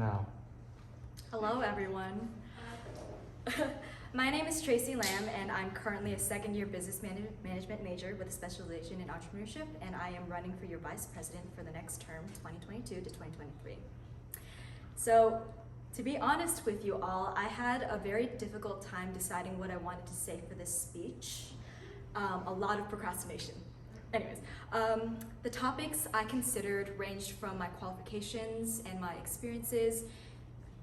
Now. Hello, everyone. My name is Tracy Lam, and I'm currently a second-year business management major with a specialization in entrepreneurship, and I am running for your vice president for the next term, 2022 to 2023. So, to be honest with you all, I had a very difficult time deciding what I wanted to say for this speech. A lot of procrastination. Anyways, the topics I considered ranged from my qualifications and my experiences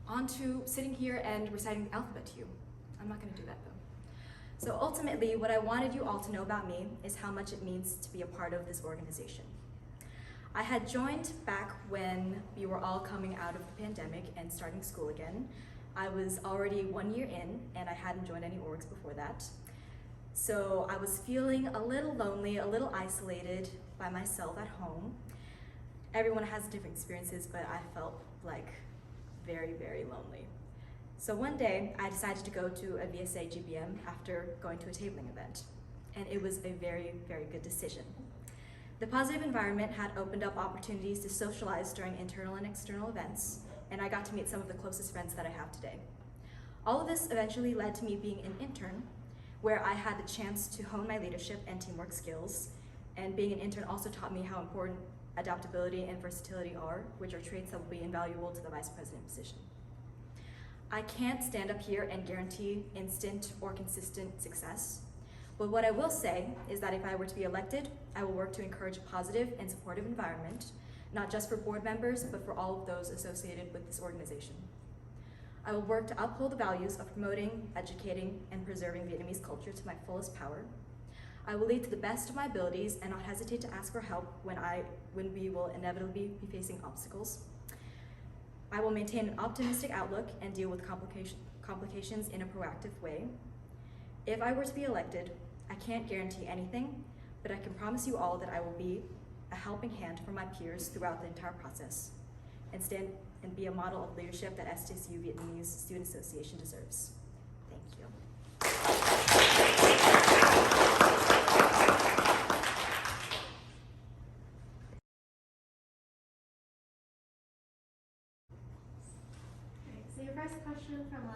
onto sitting here and reciting the alphabet to you. I'm not going to do that though. So ultimately, what I wanted you all to know about me is how much it means to be a part of this organization. I had joined back when we were all coming out of the pandemic and starting school again. I was already 1 year in, and I hadn't joined any orgs before that. So I was feeling a little lonely, a little isolated by myself at home. Everyone has different experiences, but I felt like very, very lonely. So one day, I decided to go to a VSA GBM after going to a tabling event, and it was a very, very good decision. The positive environment had opened up opportunities to socialize during internal and external events, and I got to meet some of the closest friends that I have today. All of this eventually led to me being an intern, where I had the chance to hone my leadership and teamwork skills, and being an intern also taught me how important adaptability and versatility are, which are traits that will be invaluable to the vice president position. I can't stand up here and guarantee instant or consistent success, but what I will say is that if I were to be elected, I will work to encourage a positive and supportive environment, not just for board members, but for all of those associated with this organization. I will work to uphold the values of promoting, educating, and preserving Vietnamese culture to my fullest power. I will lead to the best of my abilities and not hesitate to ask for help when we will inevitably be facing obstacles. I will maintain an optimistic outlook and deal with complications in a proactive way. If I were to be elected, I can't guarantee anything, but I can promise you all that I will be a helping hand for my peers throughout the entire process and stand and be a model of leadership that SDSU Vietnamese Student Association deserves. Thank you. So your first question from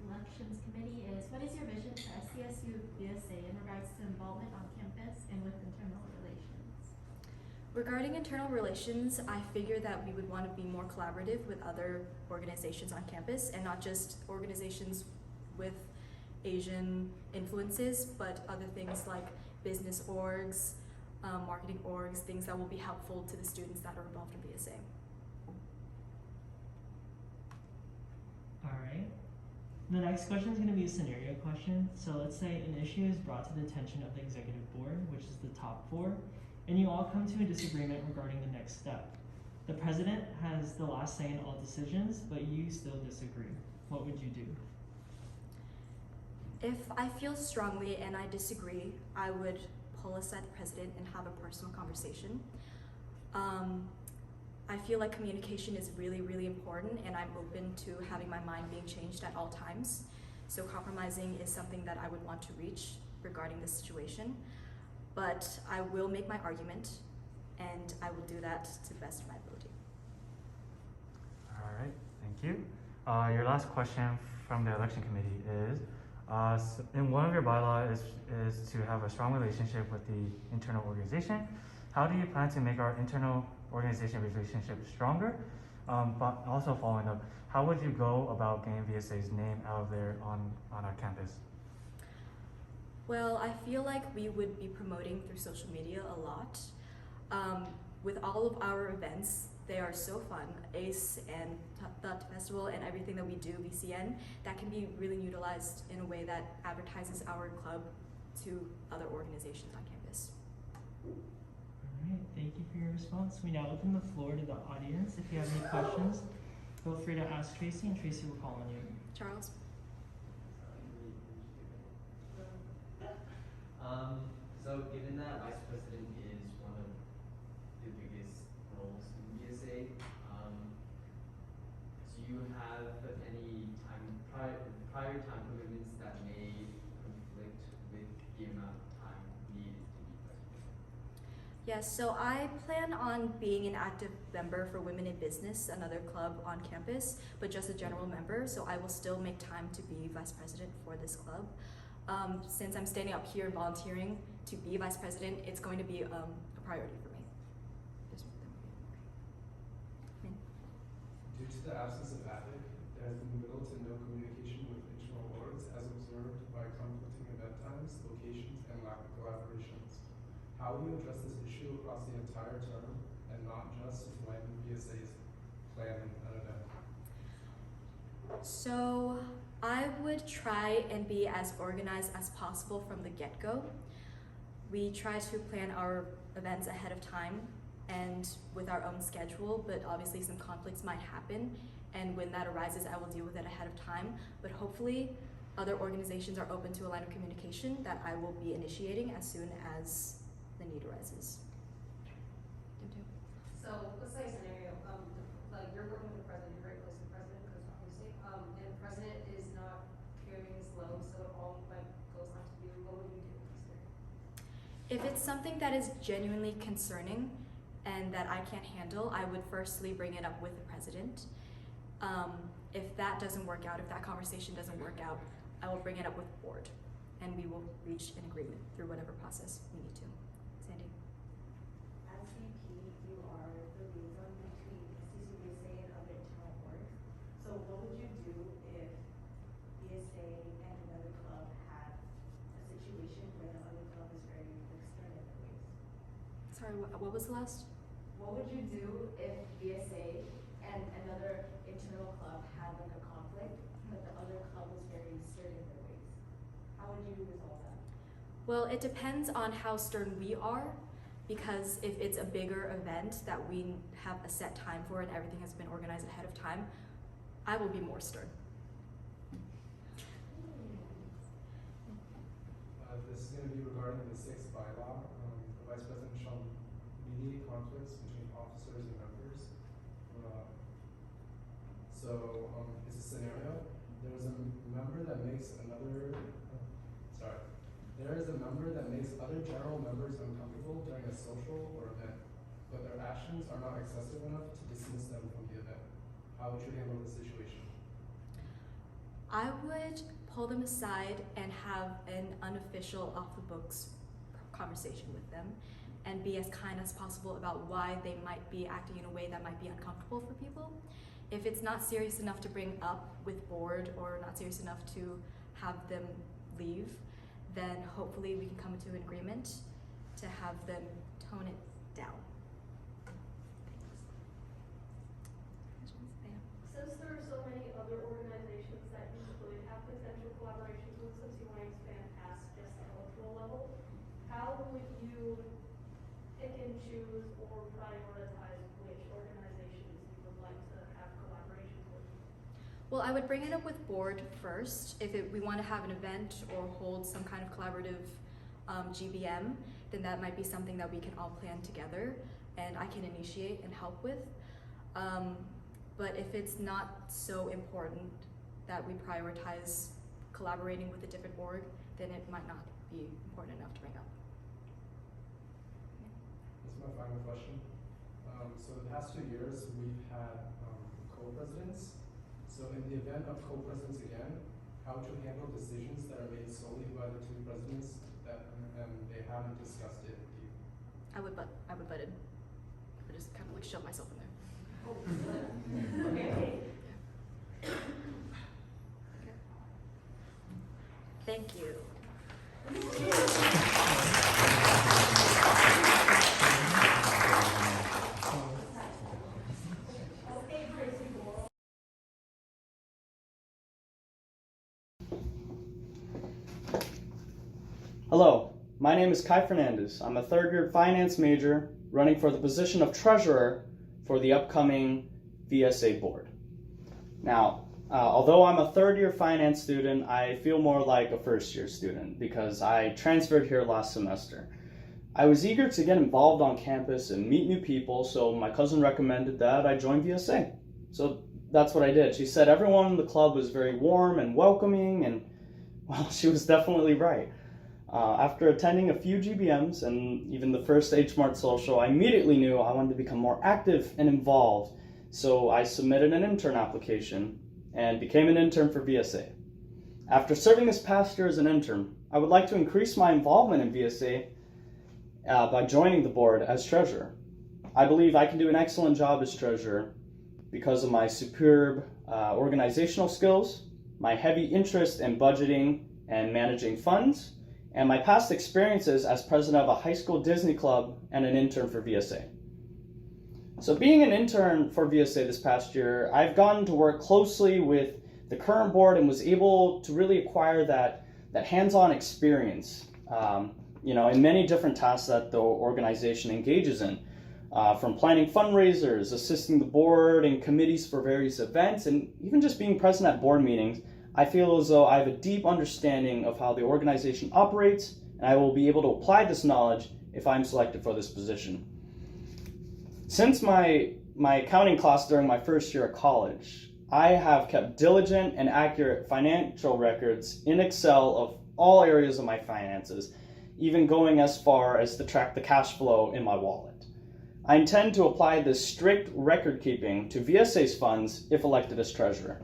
Elections Committee is, what is your vision for SDSU VSA in regards to involvement on campus and with internal relations? Regarding internal relations, I figure that we would want to be more collaborative with other organizations on campus, and not just organizations with Asian influences, but other things like business orgs, marketing orgs, things that will be helpful to the students that are involved in VSA. All right. The next question is going to be a scenario question. So let's say an issue is brought to the attention of the executive board, which is the top four, and you all come to a disagreement regarding the next step. The president has the last say in all decisions, but you still disagree. What would you do? If I feel strongly and I disagree, I would pull aside the president and have a personal conversation. I feel like communication is really, really important, and I'm open to having my mind being changed at all times. So compromising is something that I would want to reach regarding this situation. But I will make my argument, and I will do that to the best of my ability. All right, thank you. Your last question from the election committee is, in one of your bylaws is to have a strong relationship with the internal organization. How do you plan to make our internal organization relationship stronger? But also following up, how would you go about getting VSA's name out there on our campus? Well, I feel like we would be promoting through social media a lot. With all of our events, they are so fun. ACE and Tat Festival and everything that we do, VCN, that can be really utilized in a way that advertises our club to other organizations on campus. All right, thank you for your response. We now open the floor to the audience. If you have any questions, feel free to ask Tracy, and Tracy will call on you. Charles? So given that vice president is one of the biggest roles in VSA, do you have any prior time commitments that may conflict with the amount of time needed to be president? Yes, so I plan on being an active member for Women in Business, another club on campus, but just a general member, so I will still make time to be vice president for this club. Since I'm standing up here and volunteering to be vice president, it's going to be a priority for me. Due to the absence of AFIC, there has been little to no communication with internal orgs as observed by conflicting event times, locations, and lack of collaborations. How will you address this issue across the entire term and not just when VSA is planning an event? So I would try and be as organized as possible from the get-go. We try to plan our events ahead of time and with our own schedule, but obviously some conflicts might happen, and when that arises, I will deal with it ahead of time. But hopefully, other organizations are open to a line of communication that I will be initiating as soon as the need arises. So let's say a scenario, like you're working with the president, you're very close to the president, because obviously, and the president is not carrying his load, so it all like goes on to you. What would you do in this scenario? If it's something that is genuinely concerning and that I can't handle, I would firstly bring it up with the president. If that doesn't work out, if that conversation doesn't work out, I will bring it up with the board, and we will reach an agreement through whatever process we need to. Sandy? As VP, you are the liaison between SDSU VSA and other internal orgs. So what would you do if VSA and another club had a situation where the other club is very stern in their ways? Sorry, what was the last? What would you do if VSA and another internal club had like a conflict, but the other club was very stern in their ways? How would you resolve that? Well, it depends on how stern we are, because if it's a bigger event that we have a set time for and everything has been organized ahead of time, I will be more stern. This is going to be regarding the sixth bylaw. The vice president shall mediate conflicts between officers and members. It's a scenario. There is a member that makes other general members uncomfortable during a social or event, but their actions are not excessive enough to dismiss them from the event. How would you handle this situation? I would pull them aside and have an unofficial off-the-books conversation with them and be as kind as possible about why they might be acting in a way that might be uncomfortable for people. If it's not serious enough to bring up with board or not serious enough to have them leave, then hopefully we can come to an agreement to have them tone it down. Since there are so many other organizations that you could have potential collaborations with, since you want to expand past just the electoral level, how would you pick and choose or prioritize which organizations you would like to have collaborations with? Well, I would bring it up with board first. If we want to have an event or hold some kind of collaborative GBM, then that might be something that we can all plan together and I can initiate and help with. But if it's not so important that we prioritize collaborating with a different org, then it might not be important enough to bring up. This is my final question. So the past 2 years, we've had co-presidents. So in the event of co-presidents again, how would you handle decisions that are made solely by the two presidents and they haven't discussed it with you? I would butt in. I would just kind of like shove myself in there. Okay. Thank you. Hello, my name is Kai Fernandez. I'm a third-year finance major running for the position of treasurer for the upcoming VSA board. Now, although I'm a third-year finance student, I feel more like a first-year student because I transferred here last semester. I was eager to get involved on campus and meet new people, so my cousin recommended that I join VSA. So that's what I did. She said everyone in the club was very warm and welcoming, and well, she was definitely right. After attending a few GBMs and even the first H-Mart social, I immediately knew I wanted to become more active and involved. So I submitted an intern application and became an intern for VSA. After serving this past year as an intern, I would like to increase my involvement in VSA by joining the board as treasurer. I believe I can do an excellent job as treasurer because of my superb organizational skills, my heavy interest in budgeting and managing funds, and my past experiences as president of a high school Disney club and an intern for VSA. So being an intern for VSA this past year, I've gotten to work closely with the current board and was able to really acquire that hands-on experience, in many different tasks that the organization engages in. From planning fundraisers, assisting the board and committees for various events, and even just being present at board meetings, I feel as though I have a deep understanding of how the organization operates, and I will be able to apply this knowledge if I'm selected for this position. Since my accounting class during my first year of college, I have kept diligent and accurate financial records in Excel of all areas of my finances, even going as far as to track the cash flow in my wallet. I intend to apply this strict record keeping to VSA's funds if elected as treasurer.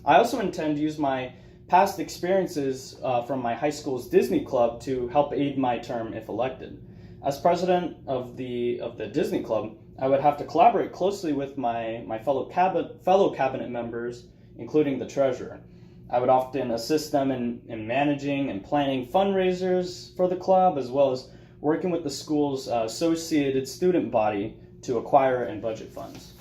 I also intend to use my past experiences from my high school's Disney club to help aid my term if elected. As president of the Disney club, I would have to collaborate closely with my fellow cabinet members, including the treasurer. I would often assist them in managing and planning fundraisers for the club, as well as working with the school's associated student body to acquire and budget funds.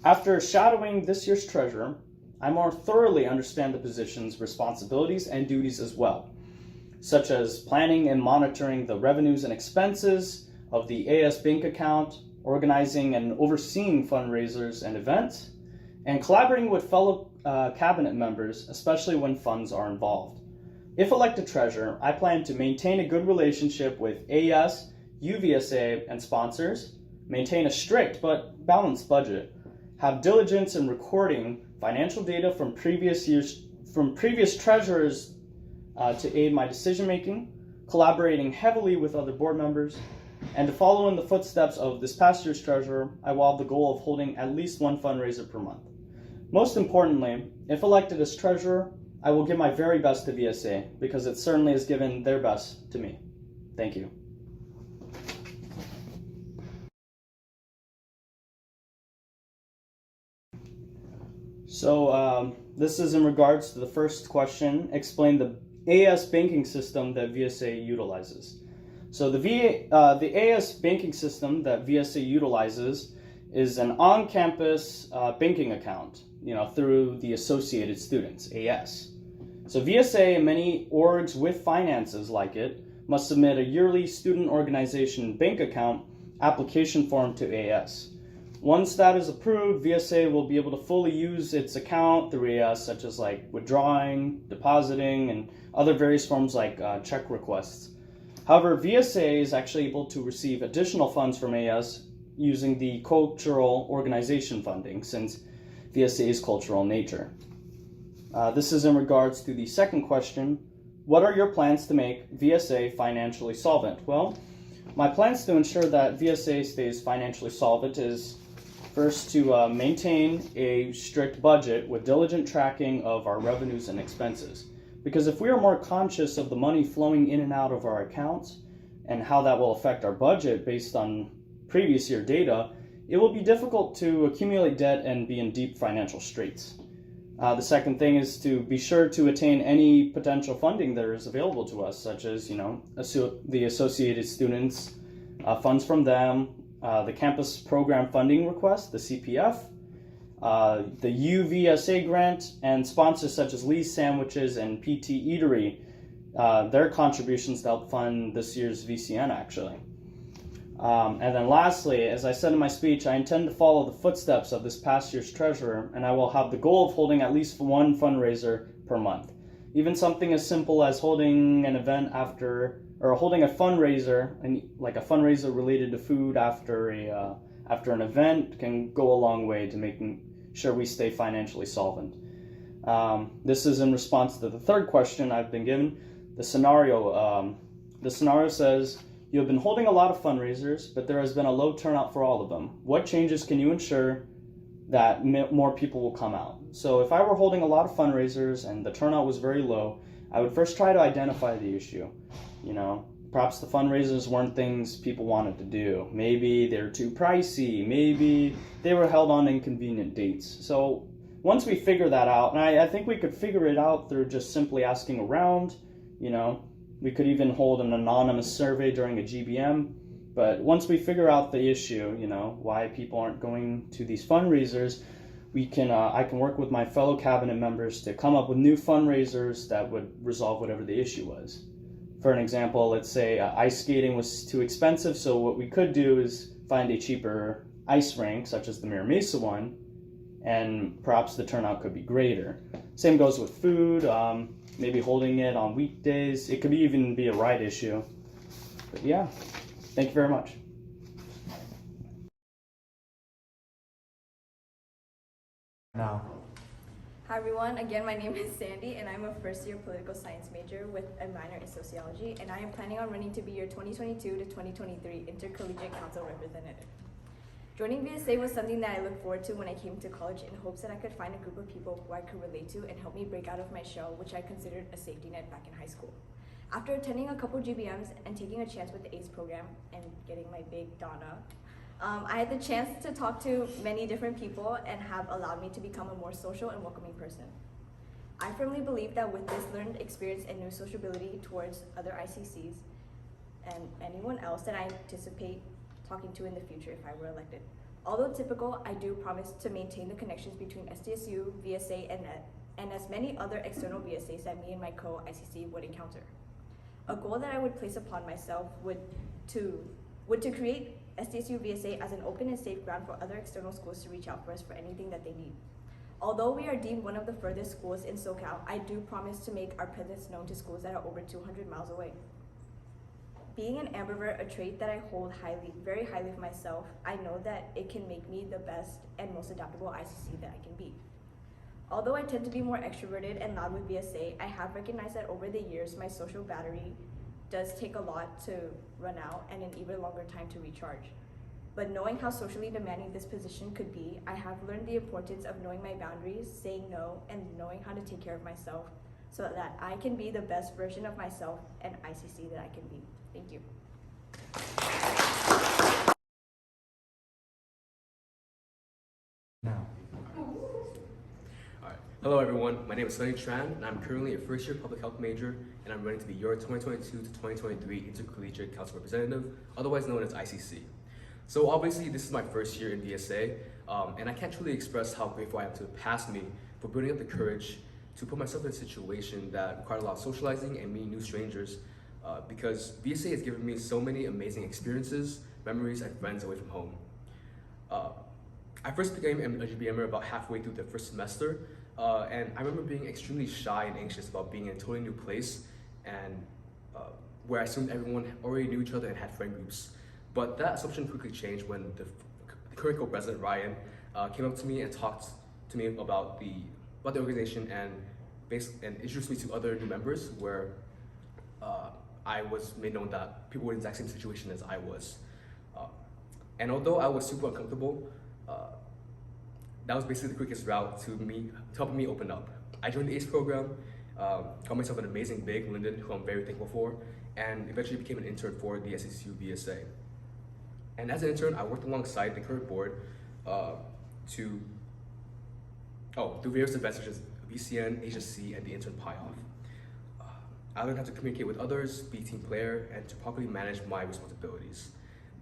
After shadowing this year's treasurer, I more thoroughly understand the position's responsibilities and duties as well, such as planning and monitoring the revenues and expenses of the AS bank account, organizing and overseeing fundraisers and events, and collaborating with fellow cabinet members, especially when funds are involved. If elected treasurer, I plan to maintain a good relationship with AS, UVSA, and sponsors, maintain a strict but balanced budget, have diligence in recording financial data from previous treasurers to aid my decision making, collaborating heavily with other board members, and to follow in the footsteps of this past year's treasurer, I will have the goal of holding at least one fundraiser per month. Most importantly, if elected as treasurer, I will give my very best to VSA because it certainly has given their best to me. Thank you. So this is in regards to the first question. Explain the AS banking system that VSA utilizes. So the AS banking system that VSA utilizes is an on-campus banking account, through the associated students, AS. So VSA and many orgs with finances like it must submit a yearly student organization bank account application form to AS. Once that is approved, VSA will be able to fully use its account through AS, such as like withdrawing, depositing, and other various forms like check requests. However, VSA is actually able to receive additional funds from AS using the cultural organization funding, since VSA is cultural in nature. This is in regards to the second question. What are your plans to make VSA financially solvent? Well, my plans to ensure that VSA stays financially solvent is first to maintain a strict budget with diligent tracking of our revenues and expenses. Because if we are more conscious of the money flowing in and out of our accounts and how that will affect our budget based on previous year data, it will be difficult to accumulate debt and be in deep financial straits. The second thing is to be sure to attain any potential funding that is available to us, such as, the associated students, funds from them, the campus program funding request, the CPF, the UVSA grant, and sponsors such as Lee's Sandwiches and PT Eatery, their contributions to help fund this year's VCN actually. And then lastly, as I said in my speech, I intend to follow the footsteps of this past year's treasurer, and I will have the goal of holding at least one fundraiser per month. Even something as simple as holding an event holding a fundraiser, like a fundraiser related to food after an event, can go a long way to making sure we stay financially solvent. This is in response to the third question I've been given. The scenario says, you have been holding a lot of fundraisers, but there has been a low turnout for all of them. What changes can you ensure that more people will come out? So if I were holding a lot of fundraisers and the turnout was very low, I would first try to identify the issue. Perhaps the fundraisers weren't things people wanted to do. Maybe they're too pricey. Maybe they were held on inconvenient dates. So once we figure that out, and I think we could figure it out through just simply asking around, we could even hold an anonymous survey during a GBM. But once we figure out the issue, why people aren't going to these fundraisers, I can work with my fellow cabinet members to come up with new fundraisers that would resolve whatever the issue was. For an example, let's say ice skating was too expensive, so what we could do is find a cheaper ice rink, such as the Mira Mesa one, and perhaps the turnout could be greater. Same goes with food, maybe holding it on weekdays. It could even be a ride issue. But yeah, thank you very much. Now. Hi everyone, again my name is Sandy and I'm a first year political science major with a minor in sociology, and I am planning on running to be your 2022 to 2023 Intercollegiate Council representative. Joining VSA was something that I looked forward to when I came to college in hopes that I could find a group of people who I could relate to and help me break out of my shell, which I considered a safety net back in high school. After attending a couple GBMs and taking a chance with the ACE program and getting my big Donna, I had the chance to talk to many different people and have allowed me to become a more social and welcoming person. I firmly believe that with this learned experience and new sociability towards other ICCs and anyone else that I anticipate talking to in the future if I were elected. Although typical, I do promise to maintain the connections between SDSU, VSA, and as many other external VSAs that me and my co-ICC would encounter. A goal that I would place upon myself would to create SDSU VSA as an open and safe ground for other external schools to reach out for us for anything that they need. Although we are deemed one of the furthest schools in SoCal, I do promise to make our presence known to schools that are over 200 miles away. Being an ambivert, a trait that I hold very highly of myself, I know that it can make me the best and most adaptable ICC that I can be. Although I tend to be more extroverted and loud with VSA, I have recognized that over the years, my social battery does take a lot to run out and an even longer time to recharge. But knowing how socially demanding this position could be, I have learned the importance of knowing my boundaries, saying no, and knowing how to take care of myself so that I can be the best version of myself and ICC that I can be. Thank you. Now. Alright. Hello everyone, my name is Sonny Tran and I'm currently a first year public health major and I'm running to be your 2022 to 2023 Intercollegiate Council Representative, otherwise known as ICC. So obviously this is my first year in VSA and I can't truly express how grateful I am to the past me for building up the courage to put myself in a situation that required a lot of socializing and meeting new strangers because VSA has given me so many amazing experiences, memories, and friends away from home. I first became a GBMer about halfway through the first semester, and I remember being extremely shy and anxious about being in a totally new place, and where I assumed everyone already knew each other and had friend groups. But that assumption quickly changed when the current co-president, Ryan, came up to me and talked to me about the organization and introduced me to other new members, where I was made known that people were in the exact same situation as I was. And although I was super uncomfortable, that was basically the quickest route to helping me open up. I joined the ACE program, got myself an amazing big Lyndon, who I'm very thankful for, and eventually became an intern for the SDSU VSA. And as an intern, I worked alongside the current board through various events such as VCN, Asia C, and the Intern Pie-Off. I learned how to communicate with others, be a team player, and to properly manage my responsibilities.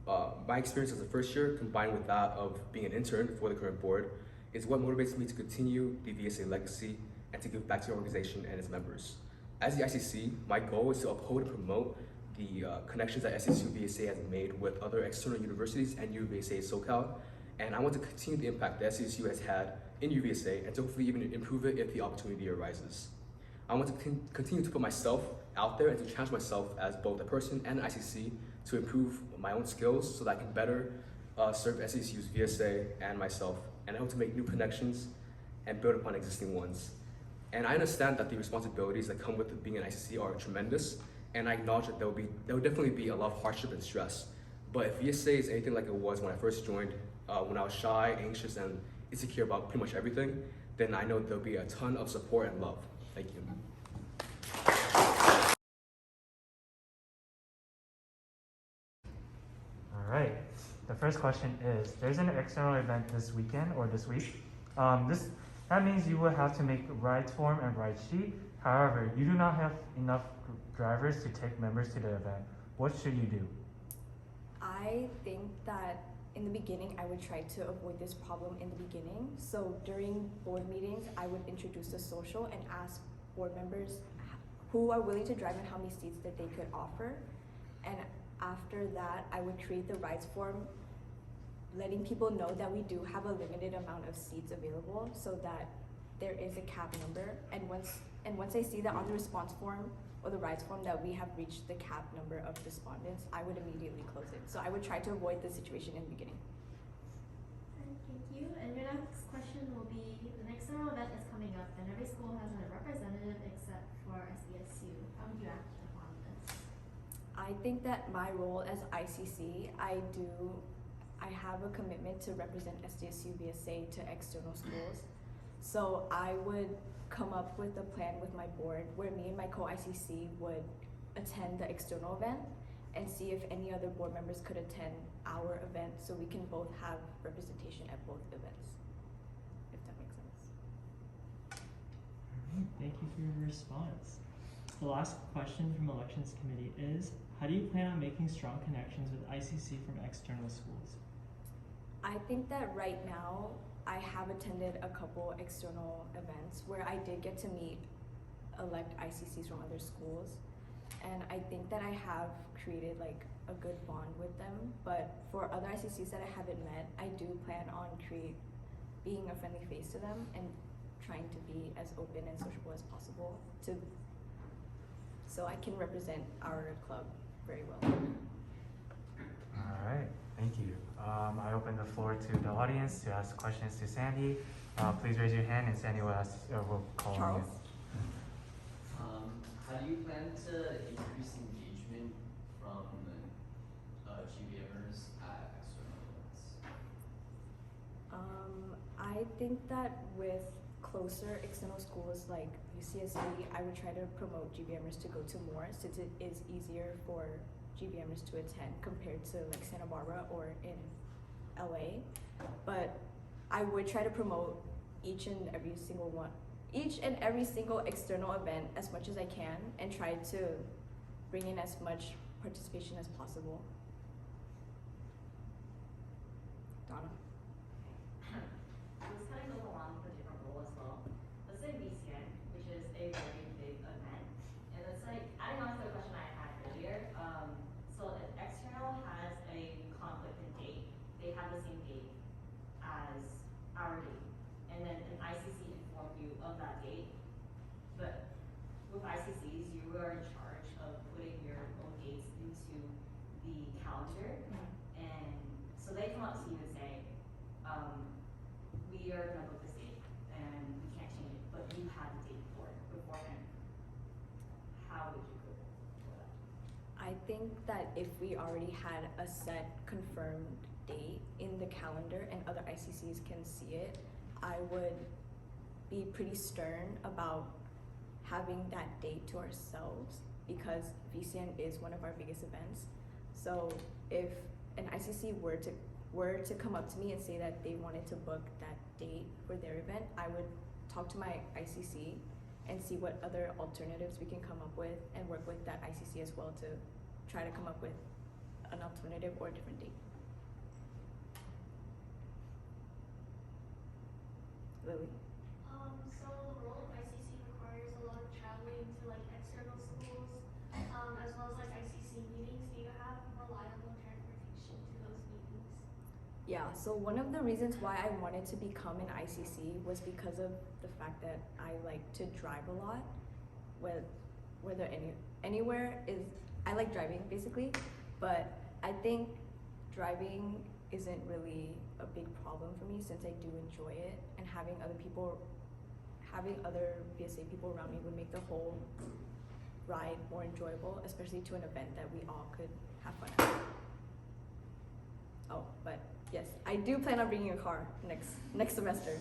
My experience as a first year, combined with that of being an intern for the current board, is what motivates me to continue the VSA legacy and to give back to the organization and its members. As the ICC, my goal is to uphold and promote the connections that SDSU VSA has made with other external universities and UVSA SoCal, and I want to continue the impact that SDSU has had in UVSA and to hopefully even improve it if the opportunity arises. I want to continue to put myself out there and to challenge myself as both a person and an ICC to improve my own skills so that I can better serve SDSU's VSA and myself, and I hope to make new connections and build upon existing ones. And I understand that the responsibilities that come with being an ICC are tremendous, and I acknowledge that there will definitely be a lot of hardship and stress. But if VSA is anything like it was when I first joined, when I was shy, anxious, and insecure about pretty much everything, then I know there'll be a ton of support and love. Thank you. All right. The first question is, there's an external event this weekend or this week. That means you will have to make rides form and ride sheet. However, you do not have enough drivers to take members to the event. What should you do? I think that in the beginning, I would try to avoid this problem in the beginning. So during board meetings, I would introduce the social and ask board members who are willing to drive and how many seats that they could offer. And after that, I would create the rides form, letting people know that we do have a limited amount of seats available so that there is a cap number. And once I see that on the response form or the rides form that we have reached the cap number of respondents, I would immediately close it. So I would try to avoid the situation in the beginning. Thank you. And your next question will be, the next external event is coming up and every school has a representative except for SDSU. How would you act upon this? I think that my role as ICC, I have a commitment to represent SDSU VSA to external schools. So I would come up with a plan with my board where me and my co-ICC would attend the external event and see if any other board members could attend our event so we can both have representation at both events, if that makes sense. Alright, thank you for your response. The last question from Elections Committee is, how do you plan on making strong connections with ICC from external schools? I think that right now, I have attended a couple external events where I did get to meet elect ICCs from other schools. And I think that I have created like a good bond with them. But for other ICCs that I haven't met, I do plan on being a friendly face to them and trying to be as open and sociable as possible so I can represent our club very well. All right, thank you. I open the floor to the audience to ask questions to Sandy. Please raise your hand and Sandy will call on you. Charles? How do you plan to increase engagement from GBMers at external events? I think that with closer external schools like UCSD, I would try to promote GBMers to go to more since it is easier for GBMers to attend compared to like Santa Barbara or in LA. But I would try to promote each and every single external event as much as I can and try to bring in as much participation as possible. Donna? This kind of goes along with a different role as well. Let's say VCN, which is a very big event. And it's like, adding on to the question I had earlier, so if external has a conflict in date, they have the same date as our date. And then an ICC informed you of that date. But with ICCs, you are in charge of putting your own dates into the calendar. And so they come up to you and say, we are gonna book this date and we can't change it, but you had the date beforehand. How would you go for that? I think that if we already had a set confirmed date in the calendar and other ICCs can see it, I would be pretty stern about having that date to ourselves because VCN is one of our biggest events. So if an ICC were to come up to me and say that they wanted to book that date for their event, I would talk to my ICC and see what other alternatives we can come up with and work with that ICC as well to try to come up with an alternative or a different date. Lily? So the role of ICC requires a lot of traveling to like external schools, as well as like ICC meetings. Do you have reliable transportation to those meetings? Yeah, so one of the reasons why I wanted to become an ICC was because of the fact that I like to drive a lot. Whether anywhere is, I like driving basically, but I think driving isn't really a big problem for me since I do enjoy it, and having other people having other VSA people around me would make the whole ride more enjoyable, especially to an event that we all could have fun at. Oh, but yes, I do plan on bringing a car next semester.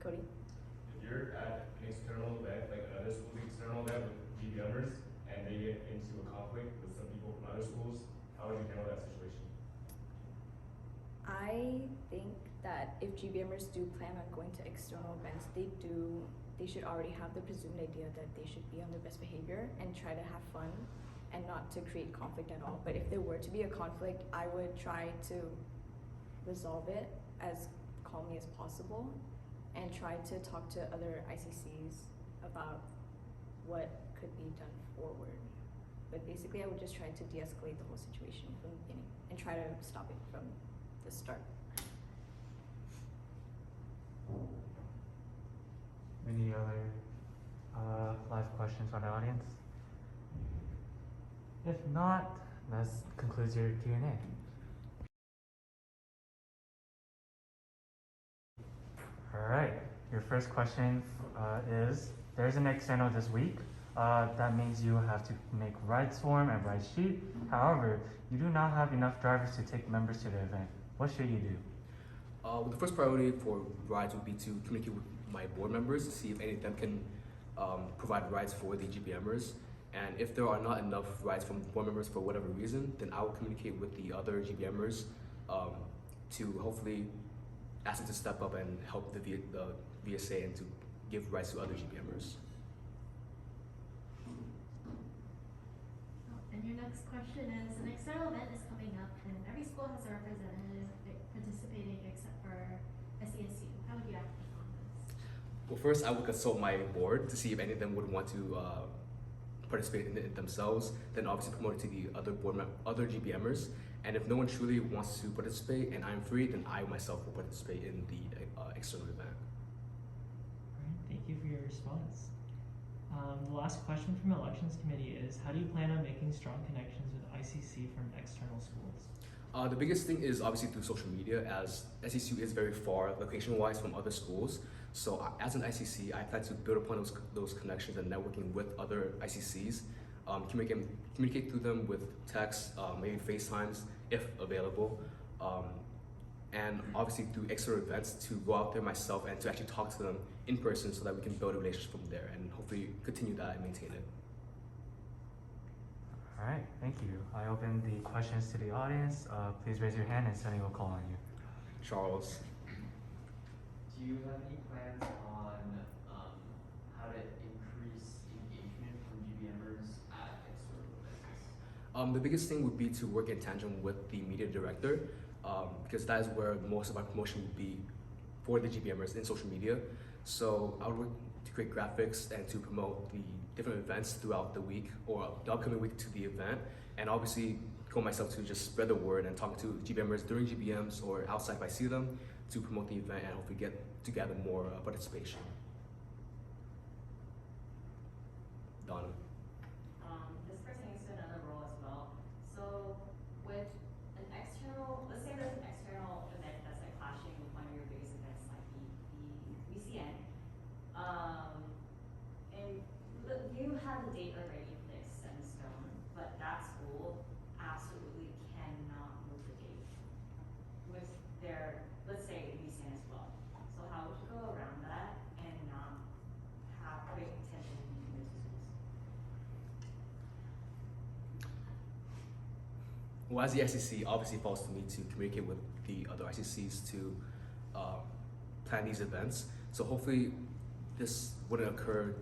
Cody? If you're at an external event, like another school's external event with GBMers, and they get into a conflict with some people from other schools, how would you handle that situation? I think that if GBMers do plan on going to external events, they should already have the presumed idea that they should be on their best behavior and try to have fun and not to create conflict at all. But if there were to be a conflict, I would try to resolve it as calmly as possible and try to talk to other ICCs about what could be done forward. But basically, I would just try to de-escalate the whole situation from the beginning and try to stop it from the start. Any other live questions from the audience? If not, that concludes your Q&A. All right, your first question is, there's an external this week. That means you have to make rides form and ride sheet. However, you do not have enough drivers to take members to the event. What should you do? Well, the first priority for rides would be to communicate with my board members to see if any of them can provide rides for the GBMers. And if there are not enough rides from board members for whatever reason, then I will communicate with the other GBMers to hopefully ask them to step up and help the VSA and to give rides to other GBMers. And your next question is, an external event is coming up and every school has a representative participating except for SDSU. How would you act on this? Well, first I would consult my board to see if any of them would want to participate in it themselves, then obviously promote it to the other GBMers. And if no one truly wants to participate and I'm free, then I myself will participate in the external event. All right, thank you for your response. The last question from Elections Committee is, how do you plan on making strong connections with ICC from external schools? The biggest thing is obviously through social media, as SDSU is very far location-wise from other schools. So as an ICC, I plan to build upon those connections and networking with other ICCs, communicate through them with text, maybe FaceTimes if available, and obviously through external events to go out there myself and to actually talk to them in person so that we can build a relationship from there and hopefully continue that and maintain it. All right, thank you. I open the questions to the audience. Please raise your hand and Sonny will call on you. Charles. Do you have any plans on how to increase engagement from GBMers at external events? The biggest thing would be to work in tandem with the media director, because that is where most of our promotion would be for the GBMers in social media. So I would work to create graphics and to promote the different events throughout the week or the upcoming week to the event, and obviously go myself to just spread the word and talk to GBMers during GBMs or outside if I see them to promote the event and hopefully get to gather more participation. Donna. This pertains to another role as well. So with an external, let's say there's an external event that's like clashing with one of your biggest events, like the VCN, and you have the date already fixed set in stone, but that school absolutely cannot move the date with their, let's say, VCN as well. So how would you go around that and not have great tension between the two schools? Well, as the ICC, obviously falls to me to communicate with the other ICCs to plan these events. So hopefully this wouldn't occur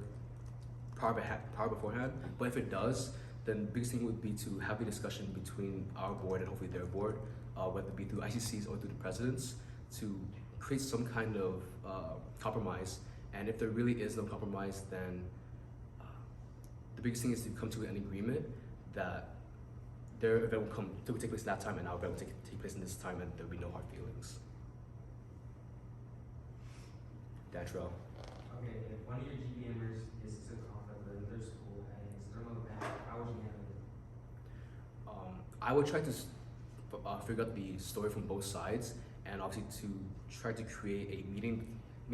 prior beforehand, but if it does, then the biggest thing would be to have a discussion between our board and hopefully their board, whether it be through ICCs or through the presidents, to create some kind of compromise. And if there really is no compromise, then the biggest thing is to come to an agreement that their event will take place that time and our event will take place in this time, and there'll be no hard feelings. Dantrell. Okay, if one of your GBMers is to conflict with another school at an external event, how would you handle it? I would try to figure out the story from both sides and obviously to try to create a meeting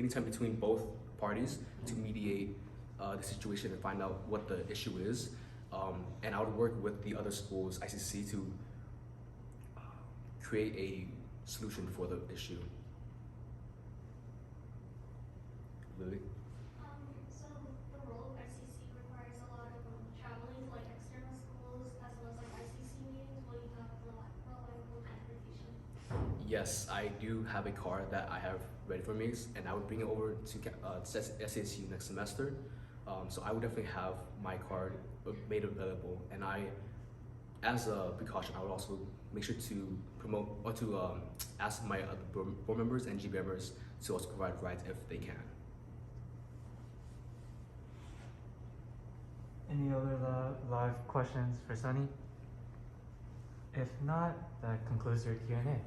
time between both parties to mediate the situation and find out what the issue is. And I would work with the other schools, ICC, to create a solution for the issue. Lily? So the role of ICC requires a lot of traveling to like external schools as well as like ICC meetings. Will you have reliable transportation? Yes, I do have a car that I have ready for me, and I would bring it over to SDSU next semester. So I would definitely have my car made available, and as a precaution, I would also make sure to promote or to ask my other board members and GBMers to also provide rides if they can. Any other live questions for Sonny? If not, that concludes your Q&A.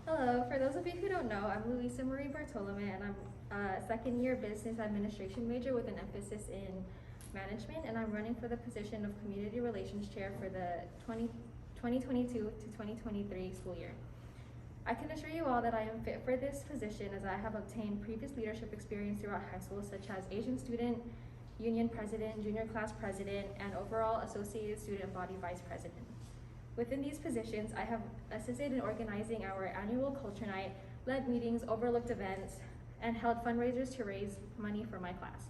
Hello, for those of you who don't know, I'm Louisa Bartolome, and I'm a second-year business administration major with an emphasis in management, and I'm running for the position of community relations chair for the 2022 to 2023 school year. I can assure you all that I am fit for this position as I have obtained previous leadership experience throughout high school, such as Asian Student Union President, Junior Class President, and overall Associated Student Body Vice President. Within these positions, I have assisted in organizing our annual culture night, led meetings, overlooked events, and held fundraisers to raise money for my class.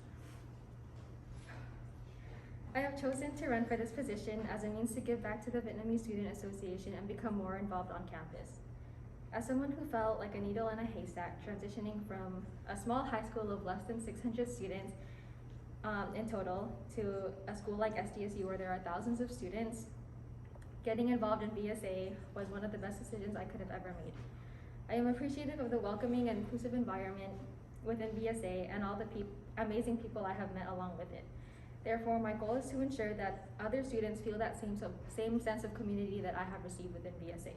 I have chosen to run for this position as a means to give back to the Vietnamese Student Association and become more involved on campus. As someone who felt like a needle in a haystack, transitioning from a small high school of less than 600 students in total to a school like SDSU where there are thousands of students, getting involved in VSA was one of the best decisions I could have ever made. I am appreciative of the welcoming and inclusive environment within VSA and all the amazing people I have met along with it. Therefore, my goal is to ensure that other students feel that same sense of community that I have received within VSA.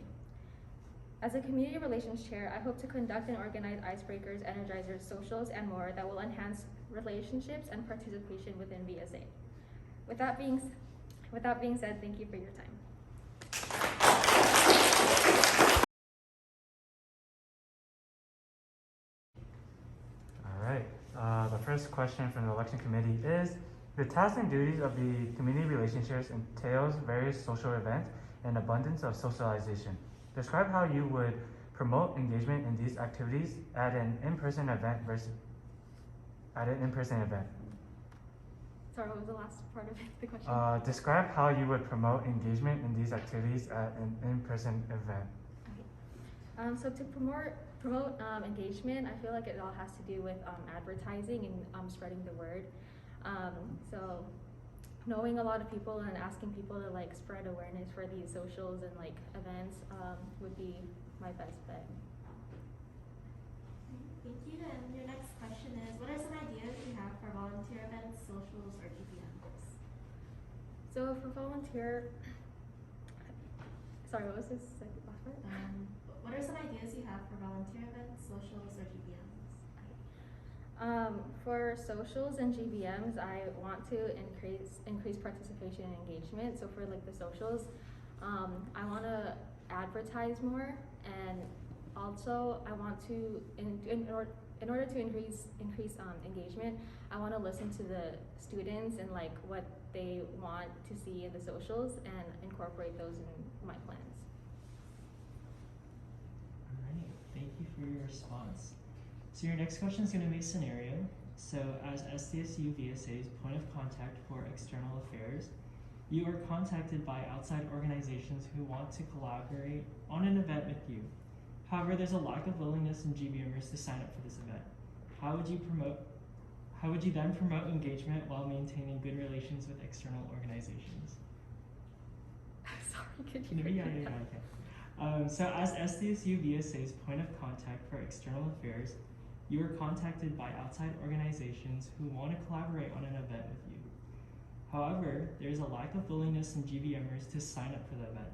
As a community relations chair, I hope to conduct and organize icebreakers, energizers, socials, and more that will enhance relationships and participation within VSA. With that being said, thank you for your time. All right. The first question from the election committee is, the tasks and duties of the community relationships entails various social events and abundance of socialization. Describe how you would promote engagement in these activities at an in-person event versus at an in-person event. Sorry, what was the last part of the question? Describe how you would promote engagement in these activities at an in-person event. Okay. So to promote engagement, I feel like it all has to do with advertising and spreading the word. So knowing a lot of people and asking people to like spread awareness for these socials and like events would be my best bet. Thank you. And your next question is, what are some ideas you have for volunteer events, socials, or GBMs? So for volunteer, sorry, what was this last part? What are some ideas you have for volunteer events, socials, or GBMs? For socials and GBMs, I want to increase participation and engagement. So for like the socials, I want to advertise more, and also I want to in order to increase engagement, I want to listen to the students and like what they want to see in the socials and incorporate those in my plans. Alright, thank you for your response. So your next question is going to be a scenario. So as SDSU VSA's point of contact for external affairs, you are contacted by outside organizations who want to collaborate on an event with you. However, there's a lack of willingness in GBMers to sign up for this event. How would you then promote engagement while maintaining good relations with external organizations? Sorry, could you repeat that? So as SDSU VSA's point of contact for external affairs, you are contacted by outside organizations who want to collaborate on an event with you. However, there is a lack of willingness in GBMers to sign up for the event.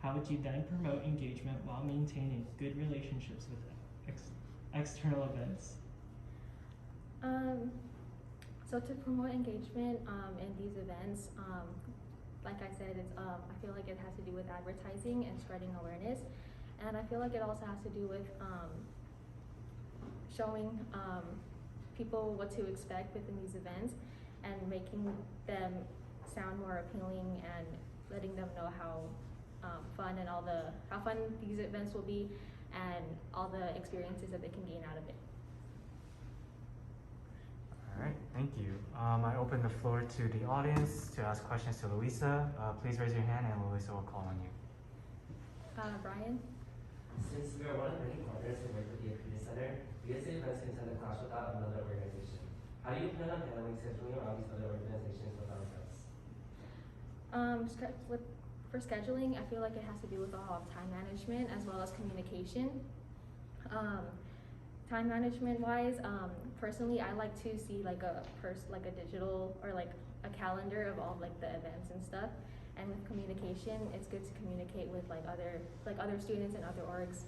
How would you then promote engagement while maintaining good relationships with external events? So to promote engagement in these events, like I said, I feel like it has to do with advertising and spreading awareness. And I feel like it also has to do with showing people what to expect within these events and making them sound more appealing and letting them know how fun and how fun these events will be and all the experiences that they can gain out of it. All right, thank you. I open the floor to the audience to ask questions to Louisa. Please raise your hand and Louisa will call on you. Brian? Since we are one of many partners who work with the Accredited Center, VSA events can send a clash without another organization. How do you plan on handling scheduling around these other organizations without events? For scheduling, I feel like it has to do with all of time management as well as communication. Time management wise, personally, I like to see like a digital or like a calendar of all like the events and stuff. And with communication, it's good to communicate with other students and other orgs,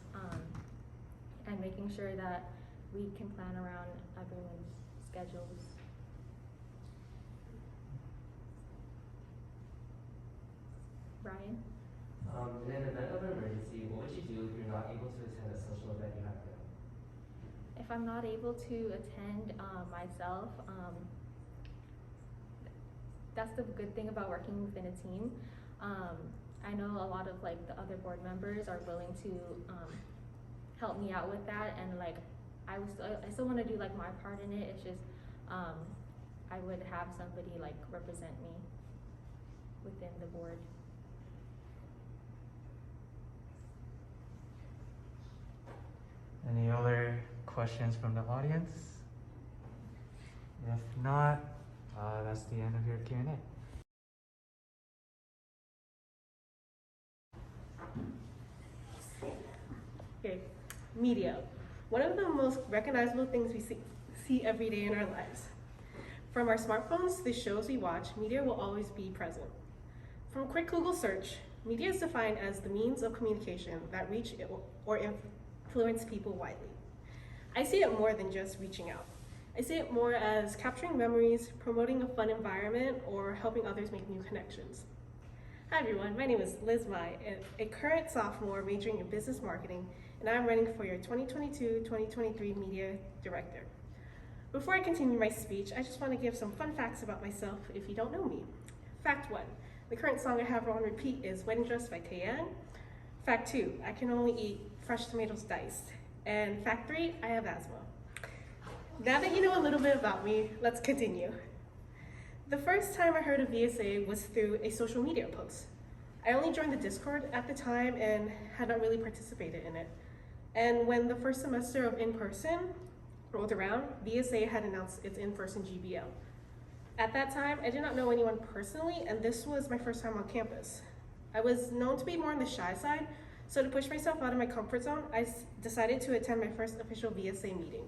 and making sure that we can plan around everyone's schedules. Brian? In an event of an emergency, what would you do if you're not able to attend a social event you have planned? If I'm not able to attend myself, that's the good thing about working within a team. I know a lot of like the other board members are willing to help me out with that, and like I still want to do like my part in it. It's just I would have somebody like represent me within the board. Any other questions from the audience? If not, that's the end of your Q&A. Okay, media. One of the most recognizable things we see every day in our lives. From our smartphones to the shows we watch, media will always be present. From a quick Google search, media is defined as the means of communication that reach or influence people widely. I see it more than just reaching out. I see it more as capturing memories, promoting a fun environment, or helping others make new connections. Hi everyone, my name is Liz Mai, a current sophomore majoring in business marketing, and I'm running for your 2022-2023 media director. Before I continue my speech, I just want to give some fun facts about myself if you don't know me. Fact 1, the current song I have on repeat is Wedding Dress by Taeyang. Fact 2, I can only eat fresh tomatoes diced. And fact 3, I have asthma. Now that you know a little bit about me, let's continue. The first time I heard of VSA was through a social media post. I only joined the Discord at the time and had not really participated in it. And when the first semester of in-person rolled around, VSA had announced its in-person GBL. At that time, I did not know anyone personally, and this was my first time on campus. I was known to be more on the shy side, so to push myself out of my comfort zone, I decided to attend my first official VSA meeting.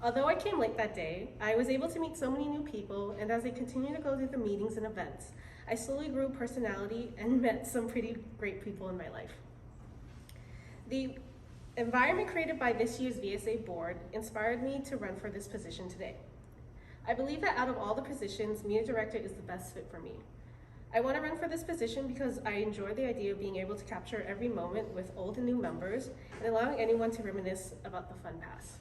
Although I came late that day, I was able to meet so many new people, and as I continued to go through the meetings and events, I slowly grew personality and met some pretty great people in my life. The environment created by this year's VSA board inspired me to run for this position today. I believe that out of all the positions, media director is the best fit for me. I want to run for this position because I enjoy the idea of being able to capture every moment with old and new members and allowing anyone to reminisce about the fun past.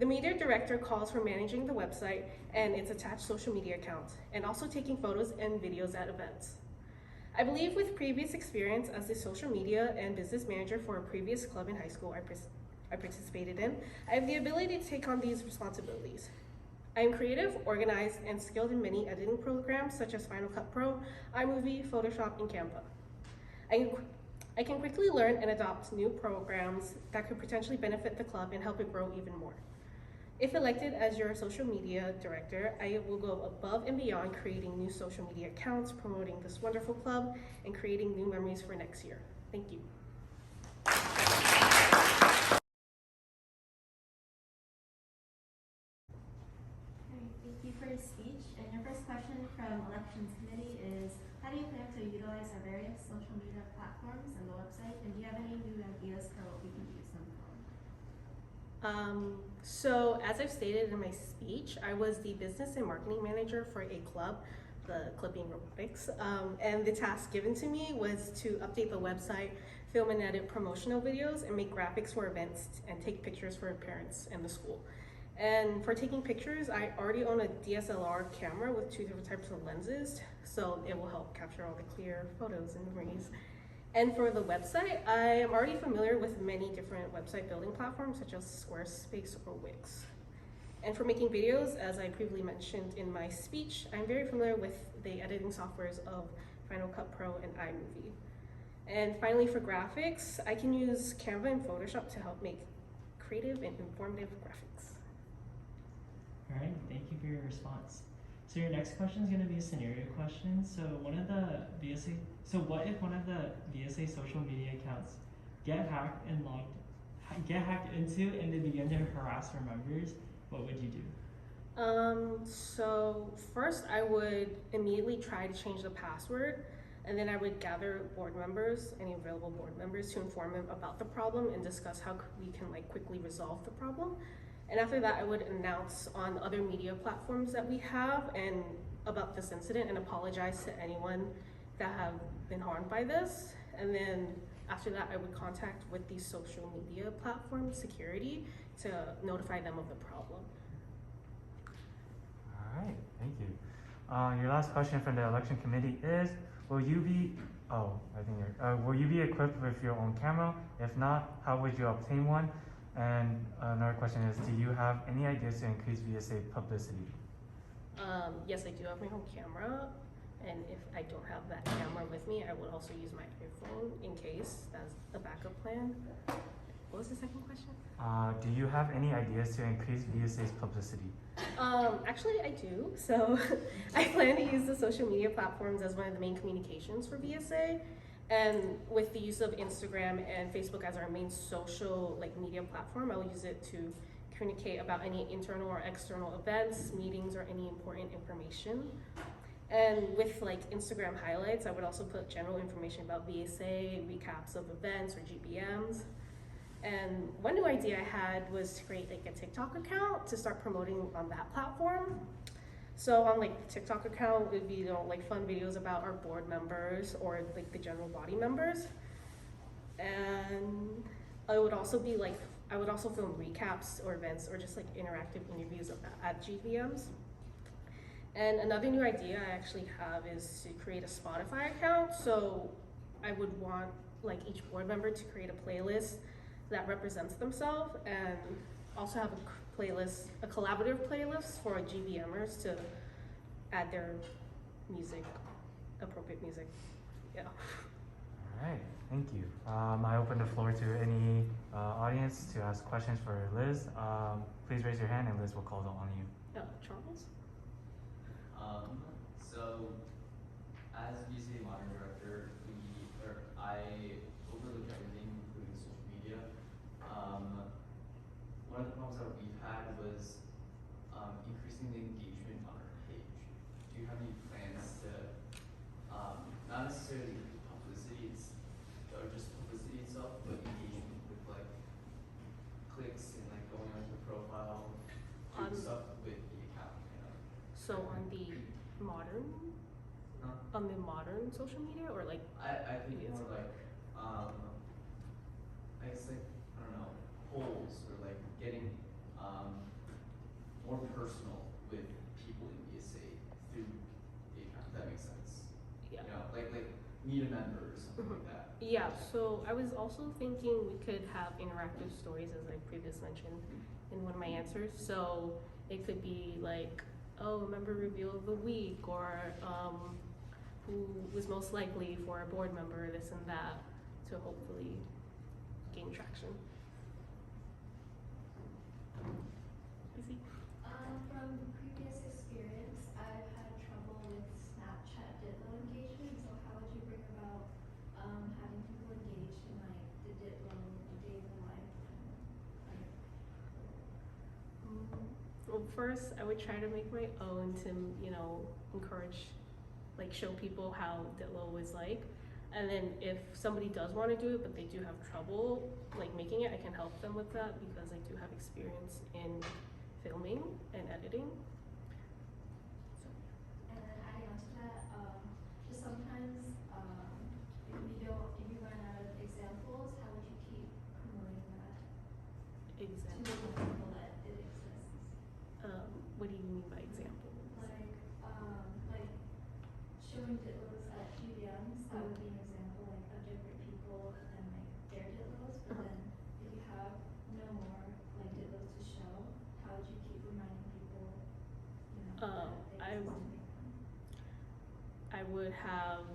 The media director calls for managing the website and its attached social media accounts, and also taking photos and videos at events. I believe with previous experience as the social media and business manager for a previous club in high school I participated in, I have the ability to take on these responsibilities. I am creative, organized, and skilled in many editing programs such as Final Cut Pro, iMovie, Photoshop, and Canva. I can quickly learn and adopt new programs that could potentially benefit the club and help it grow even more. If elected as your social media director, I will go above and beyond creating new social media accounts, promoting this wonderful club, and creating new memories for next year. Thank you. Thank you for your speech. And your first question from Elections Committee is, how do you plan to utilize our various social media platforms and the website? And do you have any new ideas for what we can use them for? So as I've stated in my speech, I was the business and marketing manager for a club, the Clipping Robotics, and the task given to me was to update the website, film and edit promotional videos, and make graphics for events and take pictures for parents and the school. And for taking pictures, I already own a DSLR camera with 2 different types of lenses, so it will help capture all the clear photos and memories. And for the website, I am already familiar with many different website building platforms such as Squarespace or Wix. And for making videos, as I previously mentioned in my speech, I'm very familiar with the editing softwares of Final Cut Pro and iMovie. And finally, for graphics, I can use Canva and Photoshop to help make creative and informative graphics. All right, thank you for your response. So your next question is going to be a scenario question. So what if one of the VSA social media accounts get hacked into and they begin to harass their members? What would you do? So first I would immediately try to change the password, and then I would gather board members, any available board members, to inform them about the problem and discuss how we can quickly resolve the problem. And after that, I would announce on other media platforms that we have and about this incident and apologize to anyone that have been harmed by this. And then after that, I would contact with the social media platform security to notify them of the problem. All right, thank you. Your last question from the election committee is, will you be equipped with your own camera? If not, how would you obtain one? And another question is, do you have any ideas to increase VSA publicity? Yes, I do have my home camera, and if I don't have that camera with me, I would also use my iPhone in case as a backup plan. What was the second question? Do you have any ideas to increase VSA's publicity? Actually, I do. So I plan to use the social media platforms as one of the main communications for VSA. And with the use of Instagram and Facebook as our main social media platform, I will use it to communicate about any internal or external events, meetings, or any important information. And with Instagram highlights, I would also put general information about VSA, recaps of events or GBMs. And one new idea I had was to create a TikTok account to start promoting on that platform. So on the TikTok account, it would be fun videos about our board members or the general body members. And I would also be I would also film recaps or events or just interactive interviews at GBMs. And another new idea I actually have is to create a Spotify account. So I would want each board member to create a playlist that represents themselves, and also have a collaborative playlist for GBMers to add their appropriate music. Yeah. All right, thank you. I open the floor to any audience to ask questions for Liz. Please raise your hand and Liz will call on you. Charles? So, as VSA Modern Director, I overlook everything, including social media. One of the problems that we've had was increasing the engagement on our page. Do you have any plans to, not necessarily publicity, or just publicity itself, but engagement with clicks and going onto the profile, doing stuff with the account? So on the modern social media, or I think more I guess I don't know, polls or getting more personal with people in VSA through the account, if that makes sense. Yeah. Meet a member or something like that. Yeah, so I was also thinking we could have interactive stories, as I previously mentioned in one of my answers. So it could be member reveal of the week, or who was most likely for a board member, this and that, to hopefully gain traction. Busy? From previous experience, I've had trouble with Snapchat Ditlo engagement, so how would you bring about having people engaged in the Ditlo days in life? Well, first, I would try to make my own to, encourage, show people how Ditlo was like. And then if somebody does want to do it, but they do have trouble like making it, I can help them with that because I do have experience in filming and editing. And then adding on to that, just sometimes if you run out of examples, how would you keep promoting that to Example. the people that it exists? What do you mean by example? Like showing ditlos at GBMs, that would be an example like of different people and like their ditlos. But then if you have no more like ditlos to show, how would you keep reminding people, you know, that they exist to make them? I would have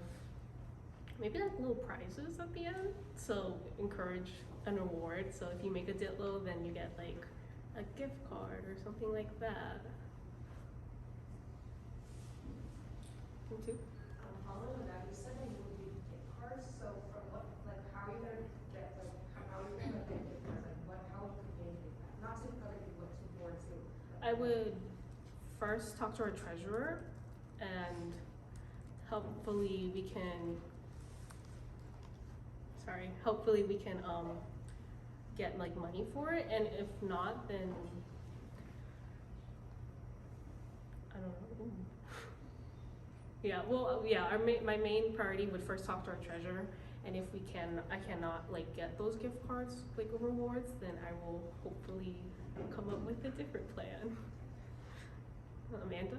maybe like little prizes at the end. So encourage an reward. So if you make a ditlo, then you get like a gift card or something like that. Following that, you said that you would do gift cards. So from what, like, how are you gonna get, like, how are you gonna get gift cards? Like, what, how would you communicate that? Not to other people, but to board too. I would first talk to our treasurer and hopefully we can get like money for it, and if not, then I don't know. Yeah, well, yeah, my main priority would first talk to our treasurer, and if I cannot like get those gift cards like rewards, then I will hopefully come up with a different plan. Amanda?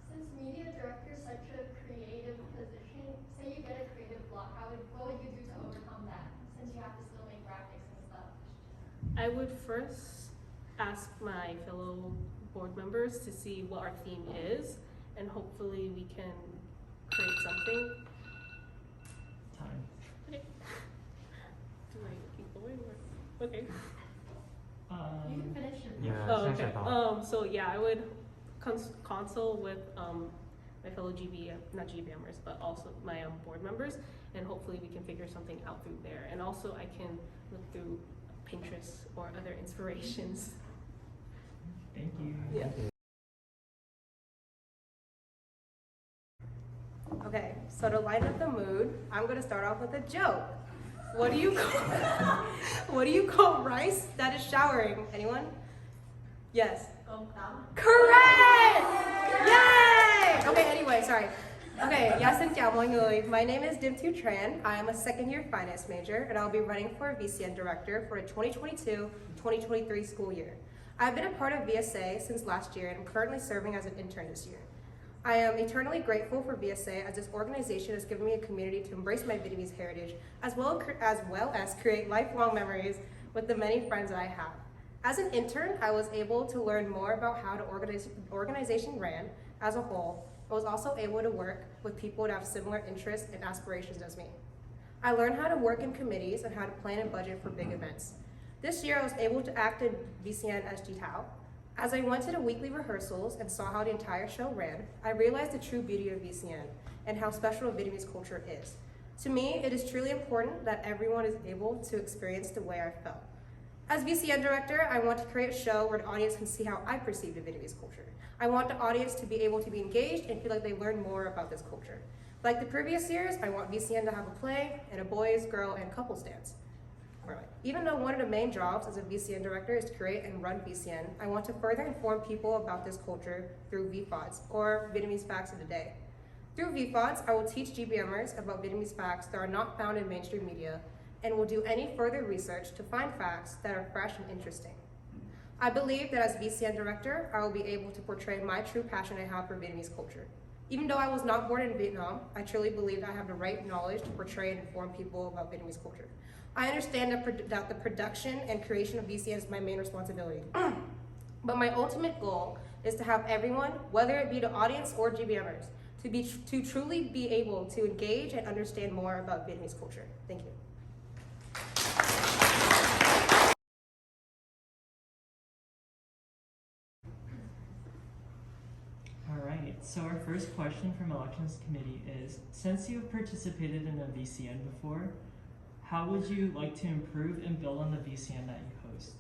Since media director is such a creative position, say you get a creative block, what would you do to overcome that? Since you have to still make graphics and stuff. I would first ask my fellow board members to see what our theme is, and hopefully we can create something. Time. Okay. Do I keep going? Or? Okay. You can finish your Yeah, Oh, finish your okay. thought. So yeah, I would consult with my fellow not GBMers, but also my board members, and hopefully we can figure something out through there. And also I can look through Pinterest or other inspirations. Thank you. Yeah. Okay, so to lighten up the mood, I'm gonna start off with a joke. What do you call rice that is showering? Anyone? Yes. Correct! Yay! Okay, anyway, sorry. Okay, xin chào mọi người. My name is Diemthu Tran. I am a second-year finance major, and I'll be running for VCN director for the 2022-2023 school year. I've been a part of VSA since last year, and I'm currently serving as an intern this year. I am eternally grateful for VSA, as this organization has given me a community to embrace my Vietnamese heritage, as well as create lifelong memories with the many friends that I have. As an intern, I was able to learn more about how the organization ran as a whole. I was also able to work with people that have similar interests and aspirations as me. I learned how to work in committees and how to plan and budget for big events. This year, I was able to act in VCN as Jitao. As I went to the weekly rehearsals and saw how the entire show ran, I realized the true beauty of VCN and how special Vietnamese culture is. To me, it is truly important that everyone is able to experience the way I felt. As VCN director, I want to create a show where the audience can see how I perceive the Vietnamese culture. I want the audience to be able to be engaged and feel like they learn more about this culture. Like the previous years, I want VCN to have a play and a boys, girl, and couples dance. Even though one of the main jobs as a VCN director is to create and run VCN, I want to further inform people about this culture through VFODs, or Vietnamese Facts of the Day. Through VFODs, I will teach GBMers about Vietnamese facts that are not found in mainstream media, and will do any further research to find facts that are fresh and interesting. I believe that as VCN director, I will be able to portray my true passion I have for Vietnamese culture. Even though I was not born in Vietnam, I truly believe I have the right knowledge to portray and inform people about Vietnamese culture. I understand that the production and creation of VCN is my main responsibility. But my ultimate goal is to have everyone, whether it be the audience or GBMers, to truly be able to engage and understand more about Vietnamese culture. Thank you. Alright, so our first question from Elections Committee is, since you have participated in a VCN before, how would you like to improve and build on the VCN that you host?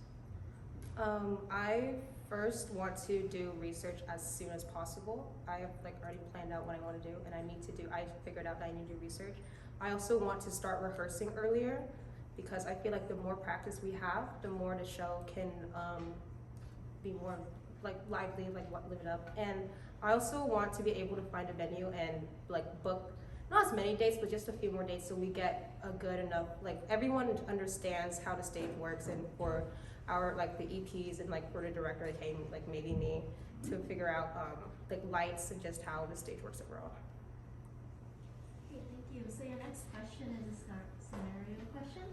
I first want to do research as soon as possible. I have already planned out what I want to do, and I figured out that I need to do research. I also want to start rehearsing earlier because I feel like the more practice we have, the more the show can be more like lively, like live it up. And I also want to be able to find a venue and like book not as many dates, but just a few more dates so we get a good enough, like everyone understands how the stage works, and for our like the EPs and like for the director, like hey, like maybe me, to figure out like lights and just how the stage works overall. Okay, thank you. So your next question is a scenario question.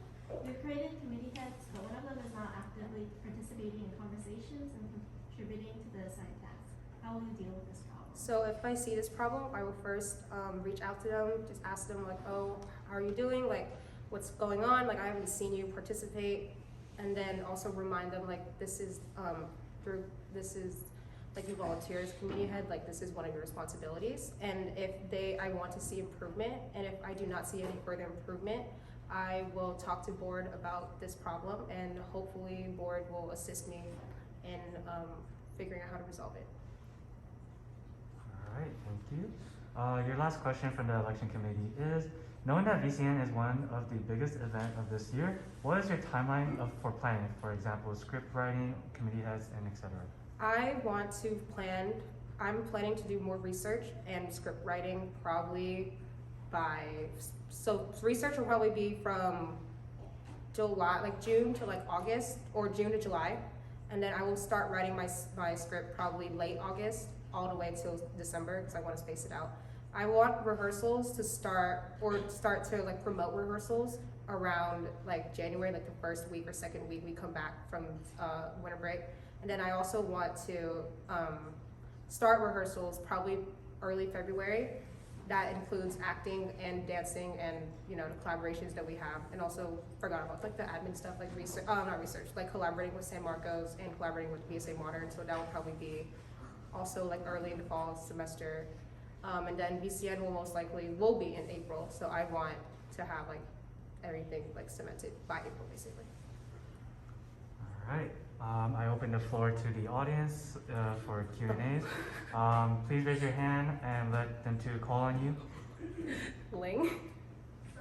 You're creating committee heads, but one of them is not actively participating in conversations and contributing to the assigned tasks. How will you deal with this problem? So if I see this problem, I will first reach out to them, just ask them like, oh, how are you doing? Like, what's going on? Like, I haven't seen you participate. And then also remind them like, this is like you volunteer as committee head, like this is one of your responsibilities. And if I want to see improvement, and if I do not see any further improvement, I will talk to board about this problem, and hopefully board will assist me in figuring out how to resolve it. All right, thank you. Your last question from the election committee is, knowing that VCN is one of the biggest events of this year, what is your timeline for planning? For example, script writing, committee heads, and etc. I'm planning to do more research and script writing probably so research will probably be from July, like June to like August, or June to July. And then I will start writing my script probably late August all the way till December because I want to space it out. I want rehearsals to start to like promote rehearsals around like January, like the first week or second week we come back from winter break. And then I also want to start rehearsals probably early February. That includes acting and dancing and the collaborations that we have, and also forgot about like the admin stuff like like collaborating with San Marcos and collaborating with VSA Modern. So that will probably be also like early in the fall semester. And then VCN will be in April, so I want to have like everything like cemented by April basically. All right, I open the floor to the audience for Q&As. Please raise your hand and let them to call on you. Ling. So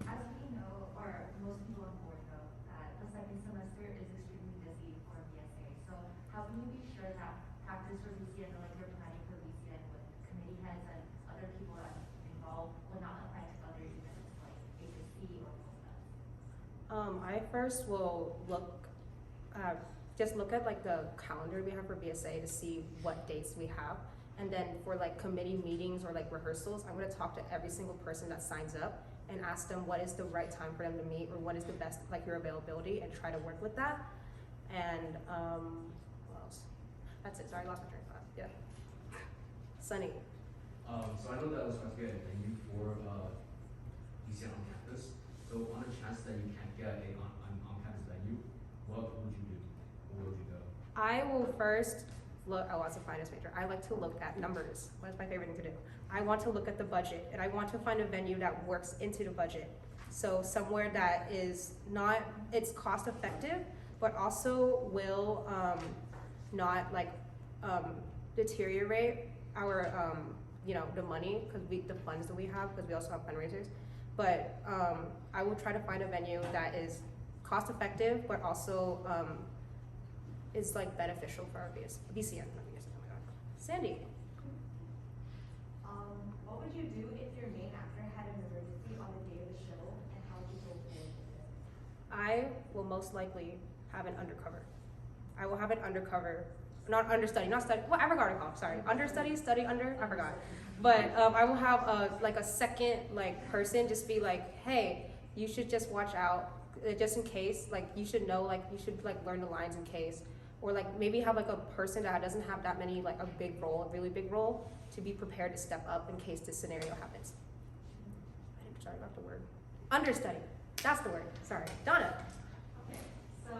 as we know, or most people on board know, that the second semester is extremely busy for VSA. So how can you be sure that practice for VCN, or like you're planning for VCN with committee heads and other people that are involved, will not affect other events like HSC or COSA? I first will just look at like the calendar we have for VSA to see what dates we have. And then for like committee meetings or like rehearsals, I'm gonna talk to every single person that signs up and ask them what is the right time for them to meet, or what is the best, like your availability, and try to work with that. And what else? That's it, sorry, I lost my train of thought, yeah. Sonny. So I know that I was trying to get a venue for VCN on campus. So on the chance that you can't get a on-campus venue, what would you do? Where would you go? I will first look, as a finance major, I like to look at numbers. That's my favorite thing to do. I want to look at the budget, and I want to find a venue that works into the budget. So somewhere that is not, it's cost effective, but also will not like deteriorate our, the money, because the funds that we have, because we also have fundraisers. But I will try to find a venue that is cost effective, but also is like beneficial for our VCN. Oh my God. Sandy. What would you do if your main actor had an emergency on the day of the show, and how would you go forward with it? I will most likely have an undercover. I will have an undercover, not understudy, not study. Well, I forgot what it's called. Sorry, understudy, study under. I forgot. But I will have a second person just be like, hey, you should just watch out, just in case. Like you should know, you should learn the lines in case, or maybe have a person that doesn't have that many a big role, a really big role, to be prepared to step up in case this scenario happens. Sorry about the word. Understudy. That's the word. Sorry, Donna. Okay, so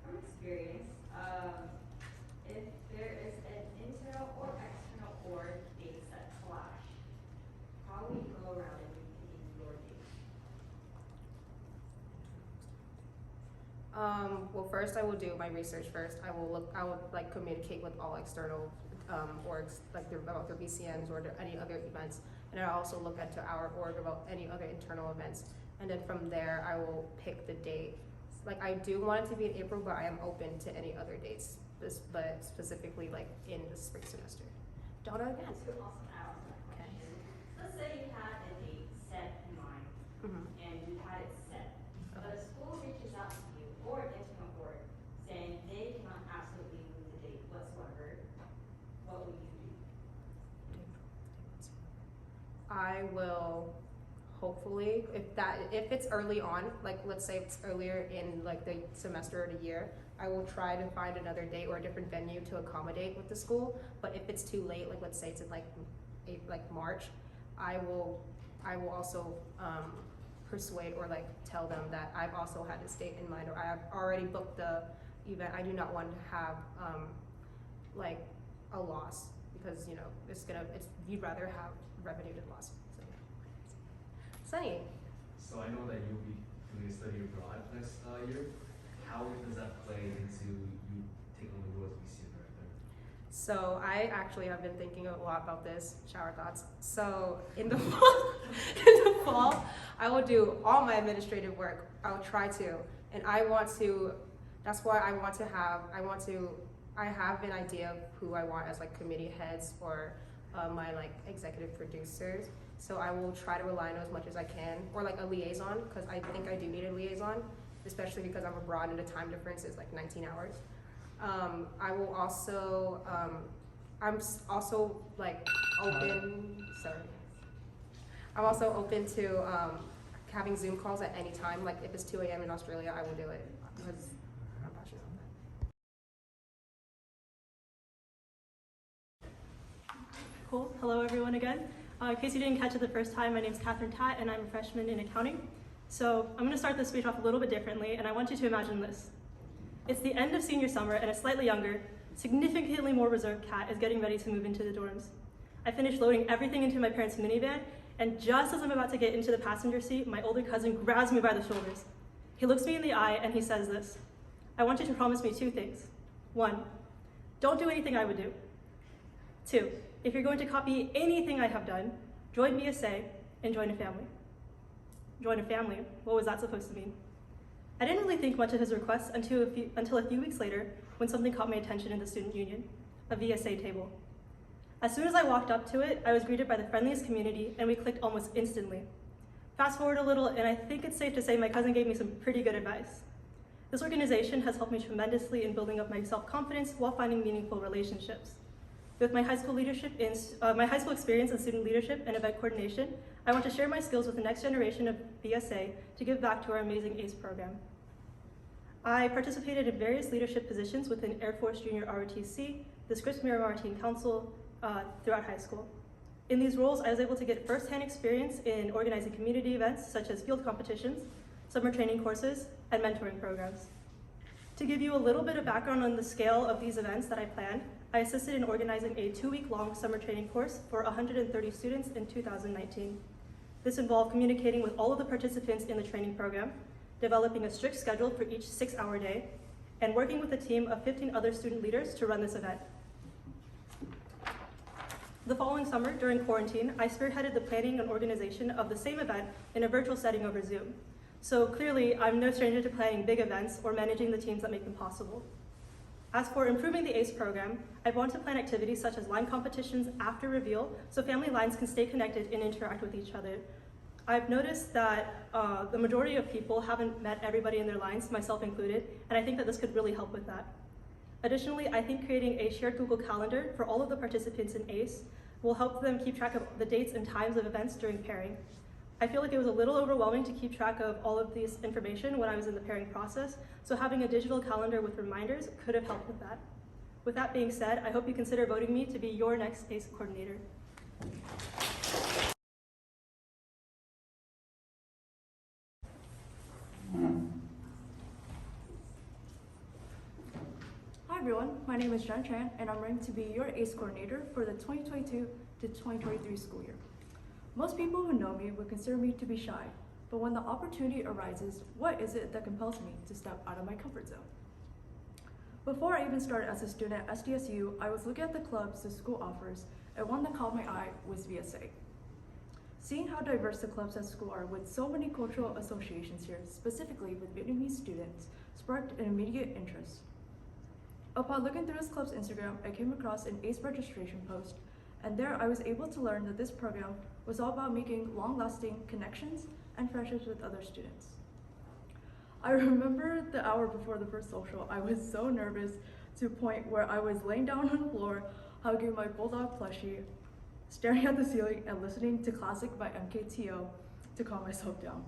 from experience, if there is an internal or external org dates that clash, how will you go around it when picking your date? Well, first I will do my research first. I will communicate with all external orgs, about their VCNs or any other events, and I also look into our org about any other internal events, and then from there I will pick the date. Like I do want it to be in April, but I am open to any other dates, but specifically like in the spring semester. Donna again. To also add on that question, let's say you had a date set in mind, and you had it set, but a school reaches out to you or an internal board saying they cannot absolutely move the date whatsoever, what will you do? I will hopefully, if it's early on, like let's say it's earlier in like the semester or the year, I will try to find another date or a different venue to accommodate with the school. But if it's too late, like let's say it's in like March, I will also persuade or like tell them that I've also had this date in mind, or I have already booked the event. I do not want to have like a loss, because you know you'd rather have revenue than loss. So, Sonny. So I know that you'll be doing a study abroad next year. How does that play into you taking on the role as VC director? So I actually have been thinking a lot about this. Shower thoughts. So in the fall, I will do all my administrative work. I will try to, and I want to. That's why I have an idea of who I want as like committee heads or my like executive producers. So I will try to rely on as much as I can, or like a liaison, because I think I do need a liaison, especially because I'm abroad and the time difference is like 19 hours. I will also, I'm also like open, sorry. I'm also open to having Zoom calls at any time. Like if it's 2 a.m. in Australia, I will do it, because I'm passionate about that. Cool. Hello, everyone again. In case you didn't catch it the first time, my name is Tat, and I'm a freshman in accounting. So I'm going to start this speech off a little bit differently, and I want you to imagine this. It's the end of senior summer, and a slightly younger, significantly more reserved Kat is getting ready to move into the dorms. I finished loading everything into my parents' minivan, and just as I'm about to get into the passenger seat, my older cousin grabs me by the shoulders. He looks me in the eye, and he says this: I want you to promise me 2 things. 1, don't do anything I would do. 2, if you're going to copy anything I have done, join VSA and join a family. Join a family? What was that supposed to mean? I didn't really think much of his request until a few weeks later, when something caught my attention in the student union, a VSA table. As soon as I walked up to it, I was greeted by the friendliest community, and we clicked almost instantly. Fast forward a little, and I think it's safe to say my cousin gave me some pretty good advice. This organization has helped me tremendously in building up my self-confidence while finding meaningful relationships. With my high school experience in student leadership and event coordination, I want to share my skills with the next generation of VSA to give back to our amazing ACE program. I participated in various leadership positions within Air Force Junior ROTC, the Scripps Miramar Teen Council, throughout high school. In these roles, I was able to get firsthand experience in organizing community events such as field competitions, summer training courses, and mentoring programs. To give you a little bit of background on the scale of these events that I planned, I assisted in organizing a 2-week-long summer training course for 130 students in 2019. This involved communicating with all of the participants in the training program, developing a strict schedule for each 6-hour day, and working with a team of 15 other student leaders to run this event. The following summer, during quarantine, I spearheaded the planning and organization of the same event in a virtual setting over Zoom. So clearly, I'm no stranger to planning big events or managing the teams that make them possible. As for improving the ACE program, I want to plan activities such as line competitions after reveal so family lines can stay connected and interact with each other. I've noticed that the majority of people haven't met everybody in their lines, myself included, and I think that this could really help with that. Additionally, I think creating a shared Google Calendar for all of the participants in ACE will help them keep track of the dates and times of events during pairing. I feel like it was a little overwhelming to keep track of all of this information when I was in the pairing process, so having a digital calendar with reminders could have helped with that. With that being said, I hope you consider voting me to be your next ACE coordinator. Hi everyone, my name is Jenna Tran, and I'm running to be your ACE coordinator for the 2022 to 2023 school year. Most people who know me would consider me to be shy, but when the opportunity arises, what is it that compels me to step out of my comfort zone? Before I even started as a student at SDSU, I was looking at the clubs the school offers, and one that caught my eye was VSA. Seeing how diverse the clubs at school are with so many cultural associations here, specifically with Vietnamese students, sparked an immediate interest. Upon looking through this club's Instagram, I came across an ACE registration post, and there I was able to learn that this program was all about making long-lasting connections and friendships with other students. I remember the hour before the first social, I was so nervous to a point where I was laying down on the floor, hugging my bulldog plushie, staring at the ceiling and listening to Classic by MKTO to calm myself down.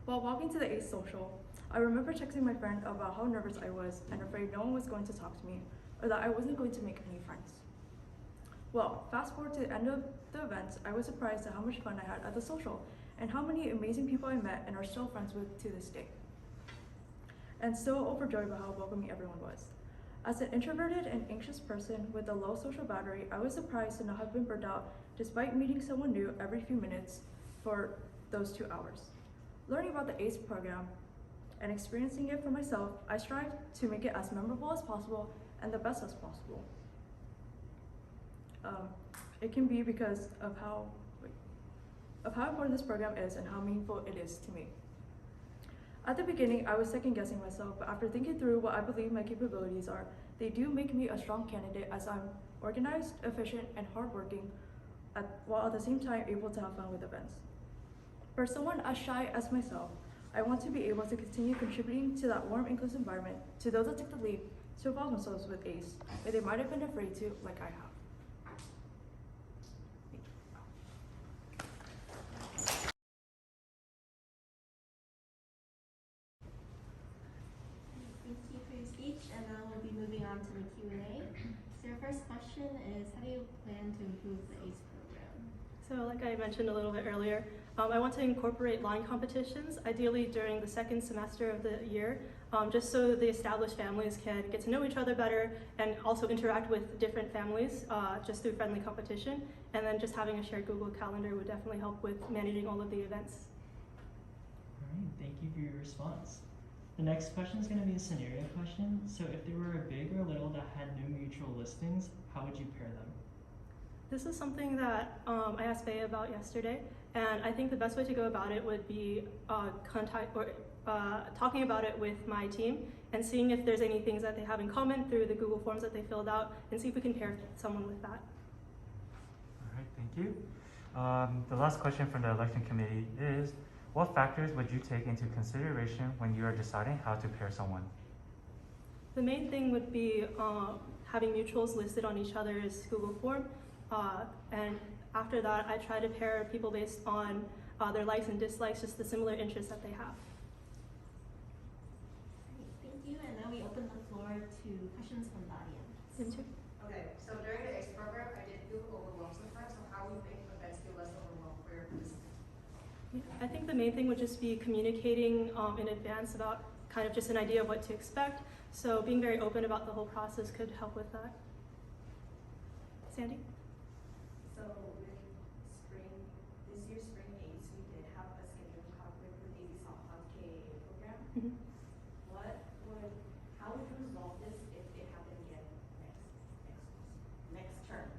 While walking to the ACE social, I remember texting my friend about how nervous I was and afraid no one was going to talk to me or that I wasn't going to make any friends. Well, fast forward to the end of the event, I was surprised at how much fun I had at the social and how many amazing people I met and are still friends with to this day. And so overjoyed by how welcoming everyone was. As an introverted and anxious person with a low social battery, I was surprised to not have been burned out despite meeting someone new every few minutes for those 2 hours. Learning about the ACE program and experiencing it for myself, I strive to make it as memorable as possible and the best as possible. It can be because of how important this program is and how meaningful it is to me. At the beginning, I was second guessing myself, but after thinking through what I believe my capabilities are, they do make me a strong candidate as I'm organized, efficient, and hardworking, while at the same time able to have fun with events. For someone as shy as myself, I want to be able to continue contributing to that warm, inclusive environment to those that took the leap to involve themselves with ACE, that they might have been afraid to, like I have. Thank you for your speech, and now we'll be moving on to the Q&A. So your first question is, how do you plan to improve the ACE program? So like I mentioned a little bit earlier, I want to incorporate line competitions, ideally during the second semester of the year, just so the established families can get to know each other better and also interact with different families just through friendly competition. And then just having a shared Google Calendar would definitely help with managing all of the events. All right, thank you for your response. The next question is going to be a scenario question. So if there were a big or little that had no mutual listings, how would you pair them? This is something that I asked Faye about yesterday, and I think the best way to go about it would be talking about it with my team and seeing if there's any things that they have in common through the Google Forms that they filled out, and see if we can pair someone with that. All right, thank you. The last question from the election committee is, what factors would you take into consideration when you are deciding how to pair someone? The main thing would be having mutuals listed on each other's Google form. And after that, I try to pair people based on their likes and dislikes, just the similar interests that they have. Great, thank you. And now we open the floor to questions from the audience. Okay, so during the ACE program, I did feel overwhelmed sometimes. So how do you make events feel less overwhelmed for your participants? I think the main thing would just be communicating in advance about kind of just an idea of what to expect. So being very open about the whole process could help with that. Sandy? So with this year's spring ACE, we did have a scheduling conflict with the softball KAA program. Mm-hmm. How would you resolve this if it happened again next term?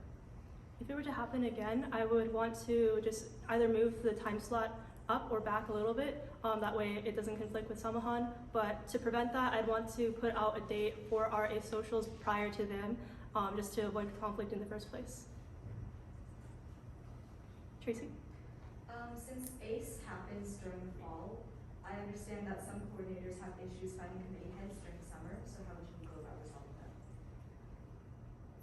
If it were to happen again, I would want to just either move the time slot up or back a little bit. That way it doesn't conflict with Samahan. But to prevent that, I'd want to put out a date for our ACE socials prior to them, just to avoid conflict in the first place. Tracy? Since ACE happens during the fall, I understand that some coordinators have issues finding committee heads during summer, so how would you go about resolving that?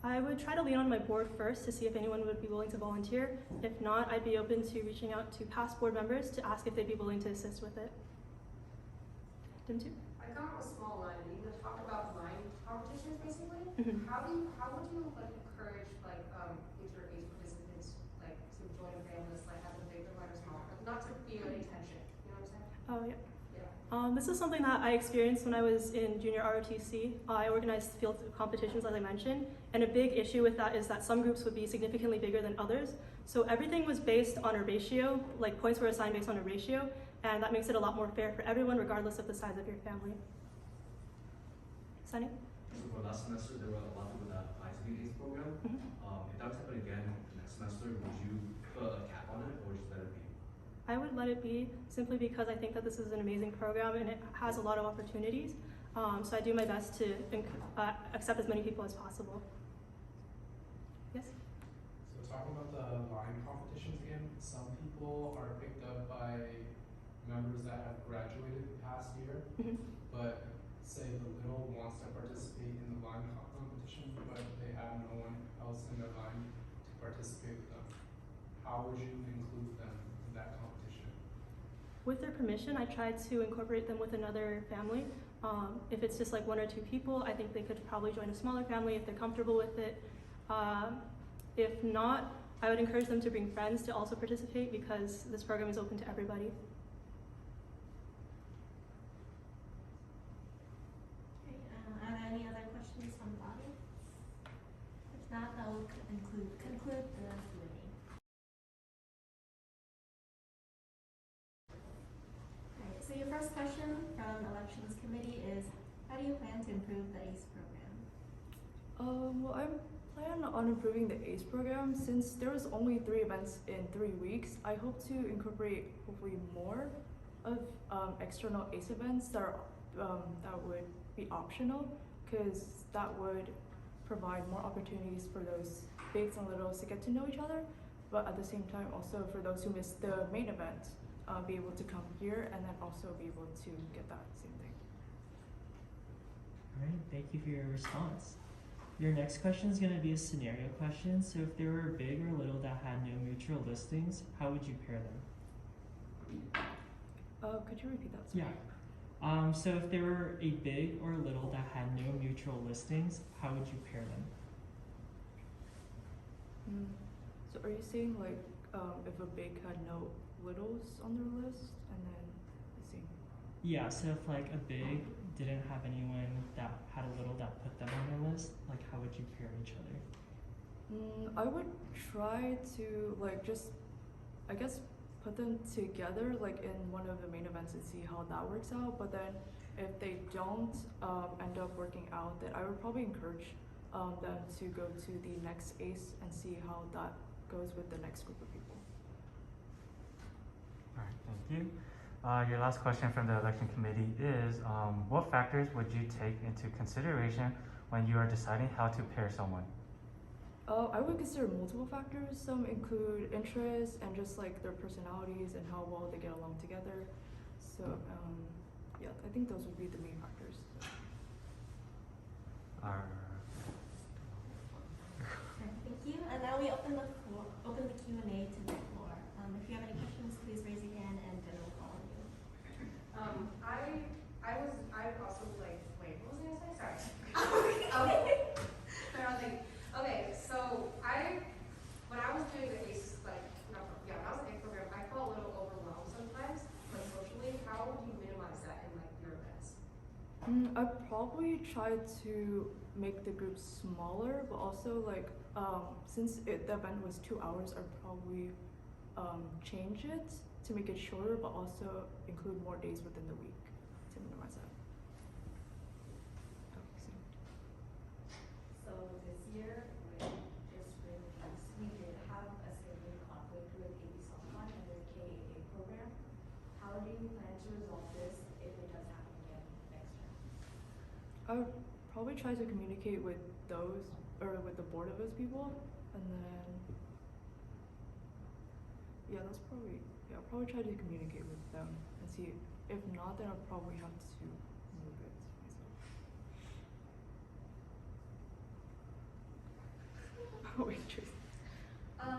I would try to lean on my board first to see if anyone would be willing to volunteer. If not, I'd be open to reaching out to past board members to ask if they'd be willing to assist with it. Diemthu? I come up with a small line, and you would talk about line competitions basically. Mm-hmm. How would you like encourage like with your ACE participants like to join a fan list, like have them big or small, not to feel any tension. You know what I'm saying? Oh yeah. This is something that I experienced when I was in junior ROTC. I organized field competitions, as I mentioned, and a big issue with that is that some groups would be significantly bigger than others. So everything was based on a ratio, like points were assigned based on a ratio, and that makes it a lot more fair for everyone, regardless of the size of your family. Sonny? So for last semester, there were a lot of people that applied to the ACE program. If that was to happen again next semester, would you put a cap on it or just let it be? I would let it be simply because I think that this is an amazing program and it has a lot of opportunities. So I do my best to accept as many people as possible. Yes? So talking about the line competitions again, some people are picked up by members that have graduated the past year, but say the little wants to participate in the line competition, but they have no one else in their line to participate with them. How would you include them in that competition? With their permission, I try to incorporate them with another family. If it's just like 1 or 2 people, I think they could probably join a smaller family if they're comfortable with it. If not, I would encourage them to bring friends to also participate because this program is open to everybody. Okay, are there any other questions from the audience? If not, that will conclude the Q&A. Alright, so your first question from Elections Committee is, how do you plan to improve the ACE program? Well, I plan on improving the ACE program. Since there was only 3 events in 3 weeks, I hope to incorporate hopefully more of external ACE events that would be optional, because that would provide more opportunities for those bigs and littles to get to know each other, but at the same time also for those who missed the main event, be able to come here and then also be able to get that same thing. All right, thank you for your response. Your next question is going to be a scenario question. So if there were big or little that had no mutual listings, how would you pair them? Could you repeat that? Sorry. Yeah. So if there were a big or little that had no mutual listings, how would you pair them? So are you saying like if a big had no littles on their list and then the same? Yeah, so if like a big didn't have anyone that had a little that put them on their list, like how would you pair each other? I would try to like just, I guess, put them together like in one of the main events and see how that works out. But then if they don't end up working out, then I would probably encourage them to go to the next ACE and see how that goes with the next group of people. All right, thank you. Your last question from the election committee is, what factors would you take into consideration when you are deciding how to pair someone? I would consider multiple factors. Some include interests and just like their personalities and how well they get along together. So yeah, I think those would be the main factors. Thank you. And now we open the Q&A to the floor. If you have any questions, please raise your hand and then we'll call on you. I also like, wait, what was I gonna say? Sorry. Okay, so when I was doing the ACE, when I was in the ACE program, I felt a little overwhelmed sometimes, like socially. How would you minimize that in like your events? I'd probably try to make the group smaller, but also like, since the event was 2 hours, I'd probably change it to make it shorter, but also include more days within the week to minimize that. So this year, with just release, we did have a scheduling conflict with AB Softline and the KAA program. How do you plan to resolve this if it does happen again next term? I would probably try to communicate with those, or with the board of those people, and then I'll probably try to communicate with them and see. If not, then I'll probably have to move it myself. Wait, Tracy.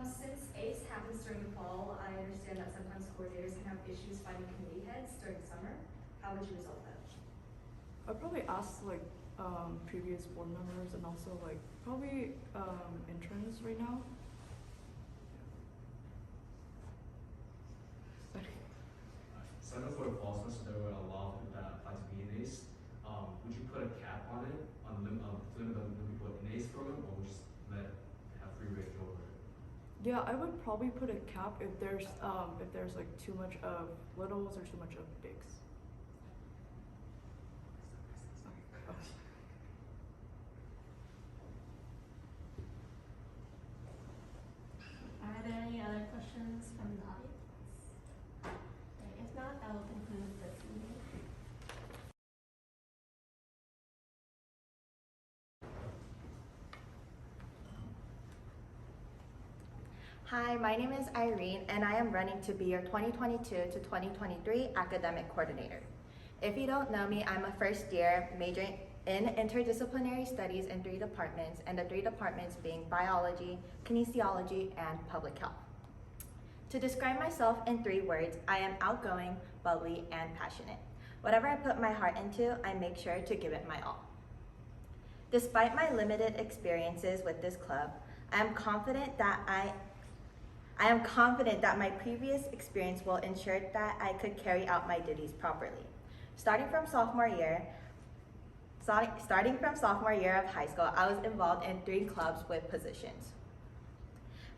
Since ACE happens during the fall, I understand that sometimes coordinators can have issues finding committee heads during summer. How would you resolve that? I'd probably ask like previous board members and also like probably interns right now. So I know for the fall semester there were a lot of people that applied to be in ACE. Would you put a cap on it, to limit the number of people in ACE program, or would you just have free range over it? Yeah, I would probably put a cap if there's like too much of littles or too much of bigs. Hi, my name is Irene, and I am running to be your 2022 to 2023 academic coordinator. If you don't know me, I'm a first year majoring in interdisciplinary studies in 3 departments, and the 3 departments being biology, kinesiology, and public health. To describe myself in 3 words, I am outgoing, bubbly, and passionate. Whatever I put my heart into, I make sure to give it my all. Despite my limited experiences with this club, I am confident that my previous experience will ensure that I could carry out my duties properly. Starting from sophomore year of high school, I was involved in 3 clubs with positions.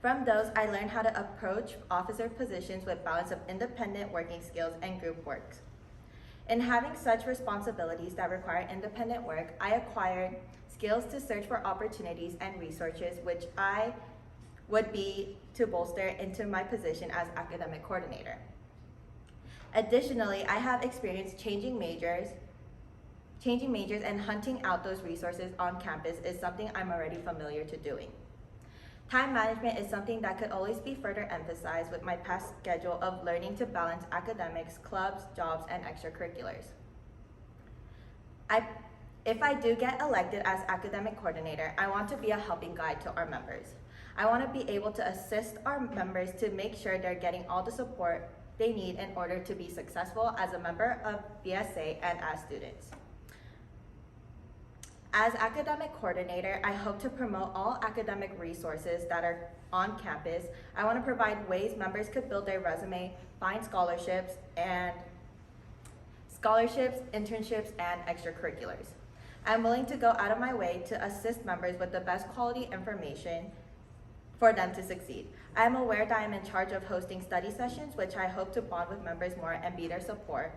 From those, I learned how to approach officer positions with balance of independent working skills and group work. In having such responsibilities that require independent work, I acquired skills to search for opportunities and resources which I would be to bolster into my position as academic coordinator. Additionally, I have experienced changing majors and hunting out those resources on campus is something I'm already familiar to doing. Time management is something that could always be further emphasized with my past schedule of learning to balance academics, clubs, jobs, and extracurriculars. If I do get elected as academic coordinator, I want to be a helping guide to our members. I want to be able to assist our members to make sure they're getting all the support they need in order to be successful as a member of VSA and as students. As academic coordinator, I hope to promote all academic resources that are on campus. I want to provide ways members could build their resume, find scholarships, internships, and extracurriculars. I'm willing to go out of my way to assist members with the best quality information for them to succeed. I am aware that I am in charge of hosting study sessions, which I hope to bond with members more and be their support.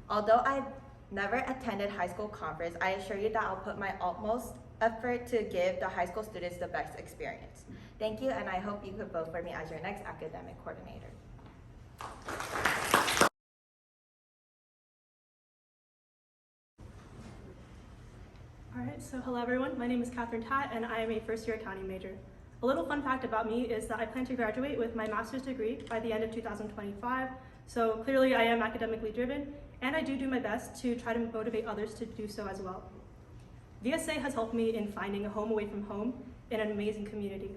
Although I've never attended high school conference, I assure you that I'll put my utmost effort to give the high school students the best experience. Thank you, and I hope you could vote for me as your next academic coordinator. All right, so hello everyone. My name is Catherine Tat, and I am a first-year accounting major. A little fun fact about me is that I plan to graduate with my master's degree by the end of 2025. So clearly I am academically driven, and I do my best to try to motivate others to do so as well. VSA has helped me in finding a home away from home in an amazing community.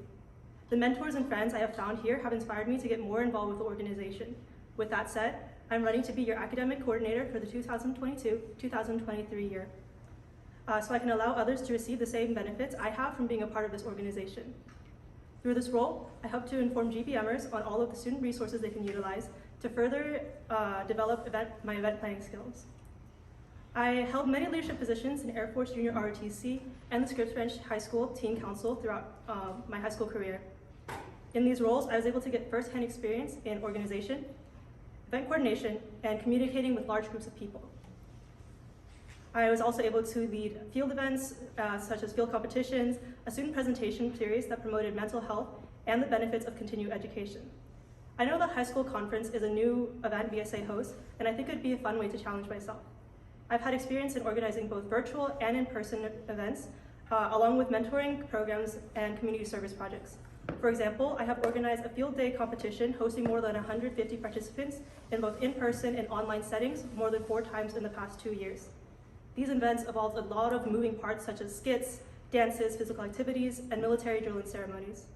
The mentors and friends I have found here have inspired me to get more involved with the organization. With that said, I'm running to be your academic coordinator for the 2022-2023 year. So I can allow others to receive the same benefits I have from being a part of this organization. Through this role, I hope to inform GPMers on all of the student resources they can utilize to further develop my event planning skills. I held many leadership positions in Air Force Junior ROTC and the Scripps Ranch High School Teen Council throughout my high school career. In these roles, I was able to get firsthand experience in organization, event coordination, and communicating with large groups of people. I was also able to lead field events such as field competitions, a student presentation series that promoted mental health and the benefits of continued education. I know that high school conference is a new event VSA hosts, and I think it would be a fun way to challenge myself. I've had experience in organizing both virtual and in-person events, along with mentoring programs and community service projects. For example, I have organized a field day competition hosting more than 150 participants in both in-person and online settings more than 4 times in the past 2 years. These events involved a lot of moving parts such as skits, dances, physical activities, and military drill and ceremonies.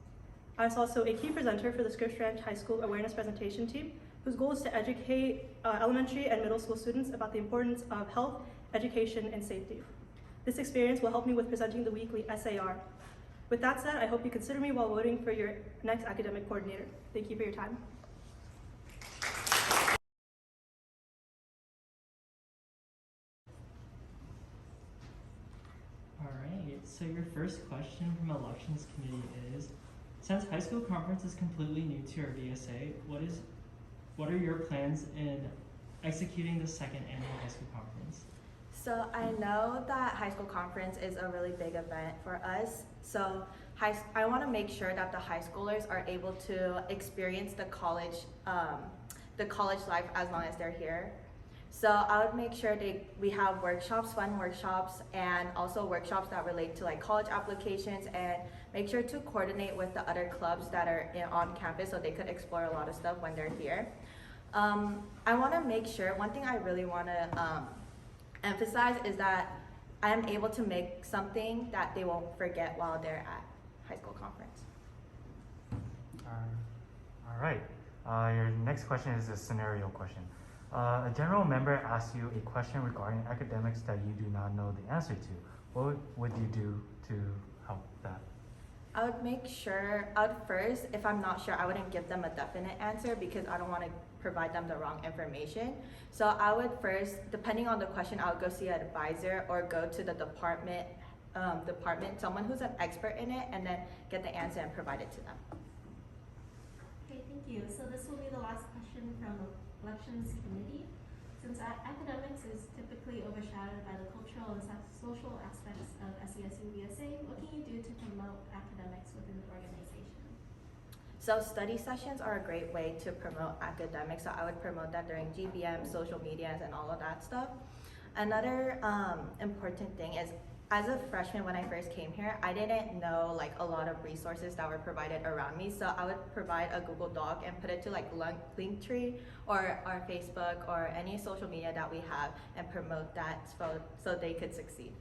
I was also a key presenter for the Scripps Ranch High School Awareness Presentation Team, whose goal is to educate elementary and middle school students about the importance of health, education, and safety. This experience will help me with presenting the weekly SAR. With that said, I hope you consider me while voting for your next academic coordinator. Thank you for your time. So your first question from Elections Committee is, since high school conference is completely new to our VSA, what are your plans in executing the second annual high school conference? So I know that high school conference is a really big event for us. So I want to make sure that the high schoolers are able to experience the college life as long as they're here. So I would make sure we have workshops, fun workshops, and also workshops that relate to like college applications, and make sure to coordinate with the other clubs that are on campus so they could explore a lot of stuff when they're here. I want to make sure, one thing I really want to emphasize is that I am able to make something that they won't forget while they're at high school conference. All right. Your next question is a scenario question. A general member asks you a question regarding academics that you do not know the answer to. What would you do to help that? I would make sure, first, if I'm not sure, I wouldn't give them a definite answer because I don't want to provide them the wrong information. So I would first, depending on the question, I would go see an advisor or go to the department, someone who's an expert in it, and then get the answer and provide it to them. Okay, thank you. So this will be the last question from the Elections Committee. Since academics is typically overshadowed by the cultural and social aspects of SDSU VSA, what can you do to promote academics within the organization? So study sessions are a great way to promote academics. So I would promote that during GBM, social medias, and all of that stuff. Another important thing is, as a freshman when I first came here, I didn't know like a lot of resources that were provided around me. So I would provide a Google Doc and put it to like Linktree or our Facebook or any social media that we have and promote that so they could succeed.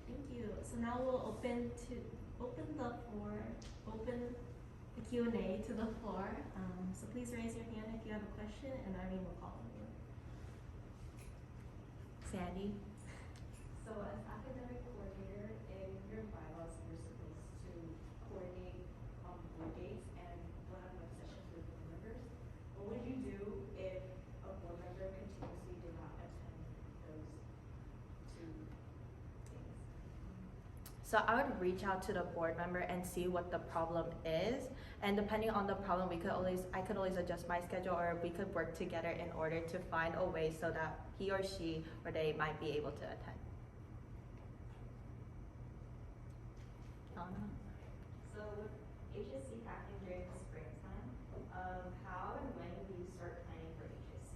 Thank you. So now we'll open the Q&A to the floor. So please raise your hand if you have a question, and Irene will call on you. Sandy? So as academic coordinator, in your bylaws, you're supposed to coordinate board dates and what have sessions with board members. What would you do if a board member continuously did not attend those two things? So I would reach out to the board member and see what the problem is. And depending on the problem, I could always adjust my schedule, or we could work together in order to find a way so that he or she or they might be able to attend. So with HSC happening during the springtime, how and when do you start planning for HSC?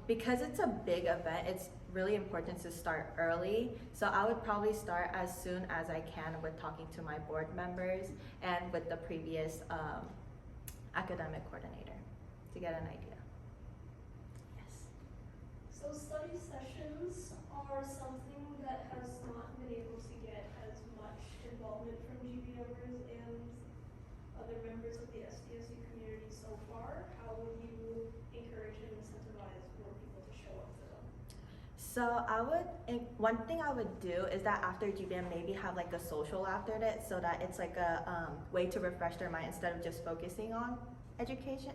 Because it's a big event, it's really important to start early. So I would probably start as soon as I can with talking to my board members and with the previous academic coordinator to get an idea. Yes. So study sessions are something that has not been able to get as much involvement from GBMers and other members of the SDSU community so far. How would you encourage and incentivize more people to show up for them? So one thing I would do is that after GBM, maybe have like a social after it, so that it's like a way to refresh their mind instead of just focusing on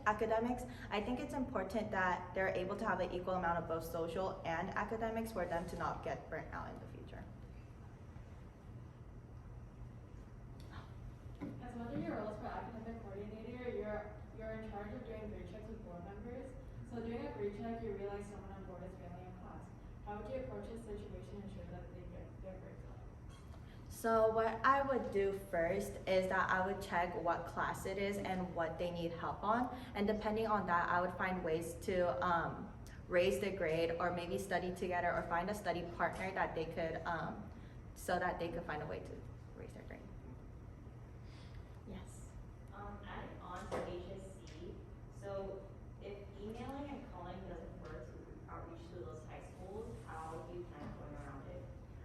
academics. I think it's important that they're able to have an equal amount of both social and academics for them to not get burnt out in the future. As one of your roles for academic coordinator, you're in charge of doing grade checks with board members. So during a grade check, you realize someone on board is failing in class. How would you approach this situation and ensure that they get their grades up? So what I would do first is that I would check what class it is and what they need help on. And depending on that, I would find ways to raise the grade, or maybe study together, or find a study partner that they could, so that they could find a way to raise their grade. Yes. Adding on to HSC, so if emailing and calling doesn't work to outreach to those high schools, how do you plan on going around it?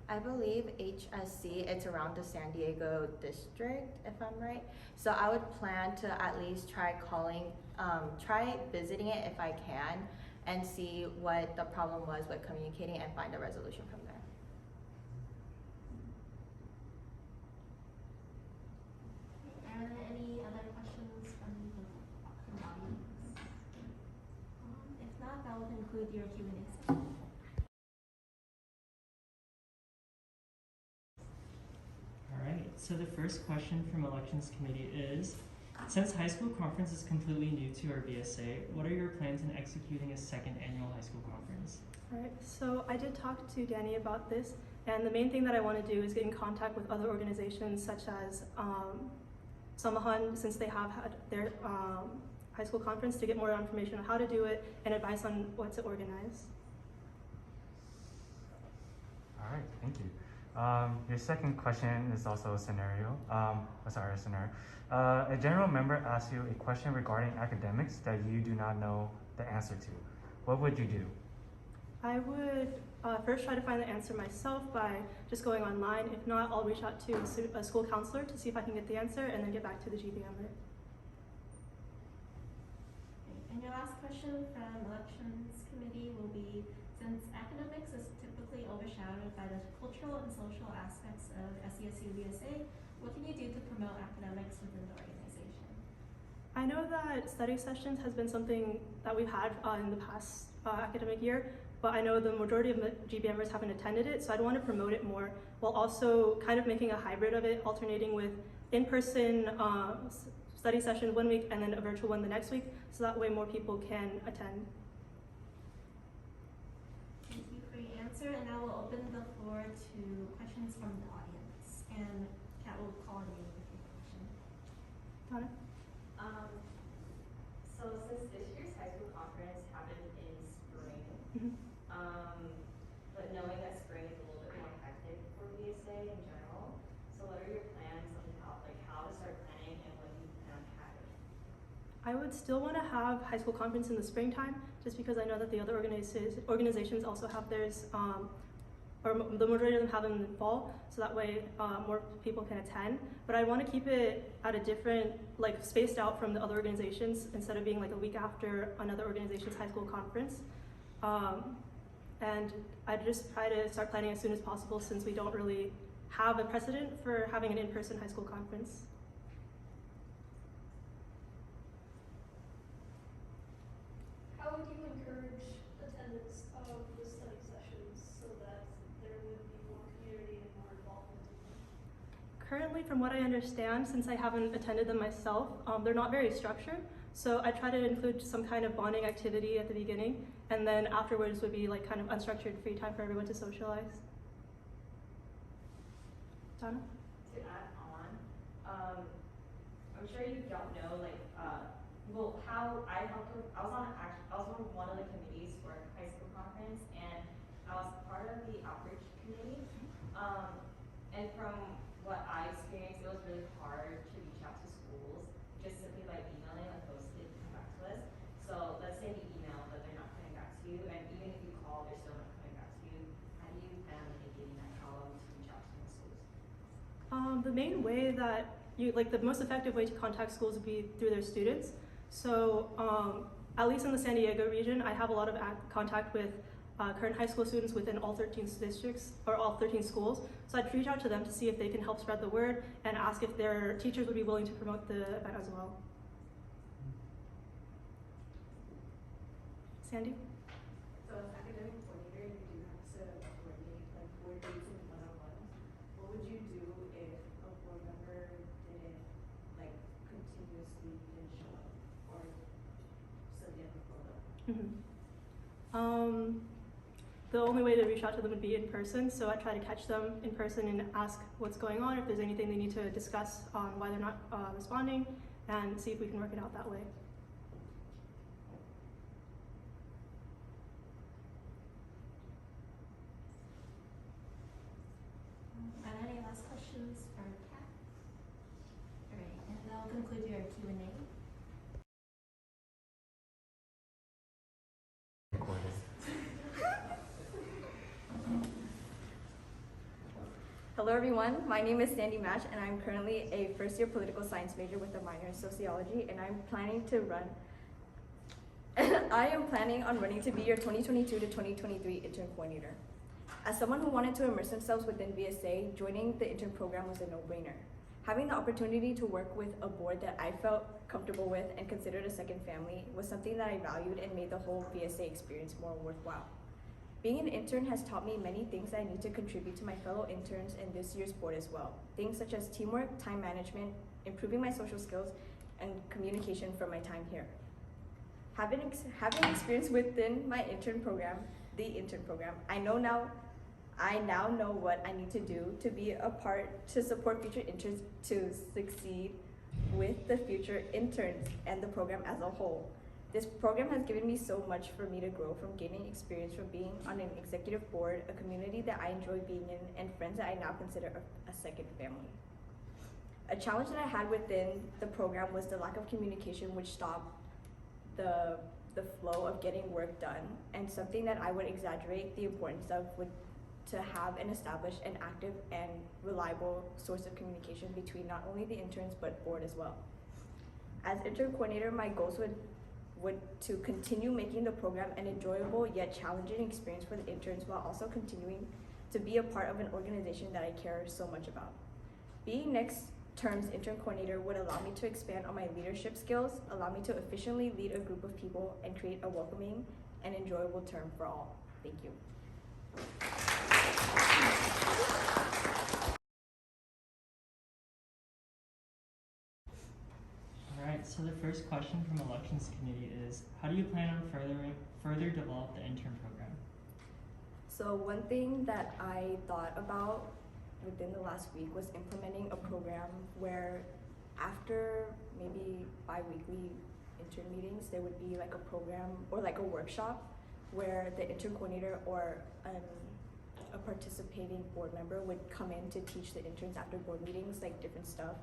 I believe HSC, it's around the San Diego district, if I'm right. So I would plan to at least try try visiting it if I can, and see what the problem was with communicating and find a resolution from there. Are there any other questions from the audience? If not, that will conclude your Q&A session. Alright, so the first question from Elections Committee is, since high school conference is completely new to our VSA, what are your plans in executing a second annual high school conference? Alright, so I did talk to Danny about this, and the main thing that I want to do is get in contact with other organizations such as Samahan, since they have had their high school conference to get more information on how to do it and advice on what to organize. All right, thank you. Your second question is also a scenario. A scenario. A general member asks you a question regarding academics that you do not know the answer to. What would you do? I would first try to find the answer myself by just going online. If not, I'll reach out to a school counselor to see if I can get the answer and then get back to the GBMer. And your last question from Elections Committee will be, since academics is typically overshadowed by the cultural and social aspects of SDSU VSA, what can you do to promote academics within the organization? I know that study sessions has been something that we've had in the past academic year, but I know the majority of GBMers haven't attended it, so I'd want to promote it more while also kind of making a hybrid of it, alternating with in-person study session one week and then a virtual one the next week, so that way more people can attend. Thank you for your answer, and now we'll open the floor to questions from the audience. And Kat will call on you with your question. Donna? So since this year's high school conference happened in spring, but knowing that spring is a little bit more hectic for VSA in general, so what are your plans on how to start planning and what you plan on having? I would still want to have high school conference in the springtime, just because I know that the other organizations also have theirs, or the majority of them have them in the fall, so that way more people can attend. But I want to keep it at a different, spaced out from the other organizations instead of being a week after another organization's high school conference. And I just try to start planning as soon as possible since we don't really have a precedent for having an in-person high school conference. How would you encourage attendance of the study sessions so that there would be more community and more involvement in them? Currently, from what I understand, since I haven't attended them myself, they're not very structured. So I try to include some kind of bonding activity at the beginning, and then afterwards would be kind of unstructured free time for everyone to socialize. Donna? To add on, I'm sure you don't know, how I helped with, I was on one of the committees for high school conference, and I was part of the outreach committee. And from what I experienced, it was really hard to reach out to schools just simply by emailing as opposed to come back to us. So let's say you email, but they're not coming back to you, and even if you call, they're still not coming back to you. How do you plan on mitigating that problem to reach out to more schools? The main way that the most effective way to contact schools would be through their students. So at least in the San Diego region, I have a lot of contact with current high school students within all 13 districts, or all 13 schools. So I'd reach out to them to see if they can help spread the word and ask if their teachers would be willing to promote the event as well. Sandy? So as academic coordinator, you do have to coordinate board dates and one-on-ones. What would you do if a board member didn't continuously didn't show up or submit a photo? The only way to reach out to them would be in person, so I try to catch them in person and ask what's going on, if there's anything they need to discuss on why they're not responding, and see if we can work it out that way. Are there any last questions for Kat? All right, and that will conclude your Q&A. Hello everyone, my name is Sandy Mach and I'm currently a first-year political science major with a minor in sociology, and I'm planning on running to be your 2022 to 2023 intern coordinator. As someone who wanted to immerse themselves within VSA, joining the intern program was a no-brainer. Having the opportunity to work with a board that I felt comfortable with and considered a second family was something that I valued and made the whole VSA experience more worthwhile. Being an intern has taught me many things that I need to contribute to my fellow interns and this year's board as well. Things such as teamwork, time management, improving my social skills, and communication from my time here. Having experience within my intern program, the intern program, I now know what I need to do to be a part to support future interns to succeed with the future interns and the program as a whole. This program has given me so much for me to grow from gaining experience from being on an executive board, a community that I enjoy being in, and friends that I now consider a second family. A challenge that I had within the program was the lack of communication, which stopped the flow of getting work done, and something that I would exaggerate the importance of would to have and establish an active and reliable source of communication between not only the interns but board as well. As intern coordinator, my goals would to continue making the program an enjoyable yet challenging experience for the interns while also continuing to be a part of an organization that I care so much about. Being next term's intern coordinator would allow me to expand on my leadership skills, allow me to efficiently lead a group of people, and create a welcoming and enjoyable term for all. Thank you. Alright, so the first question from Elections Committee is, how do you plan on further develop the intern program? So one thing that I thought about within the last week was implementing a program where after maybe bi-weekly intern meetings, there would be like a program or like a workshop where the intern coordinator or a participating board member would come in to teach the interns after board meetings, like different stuff.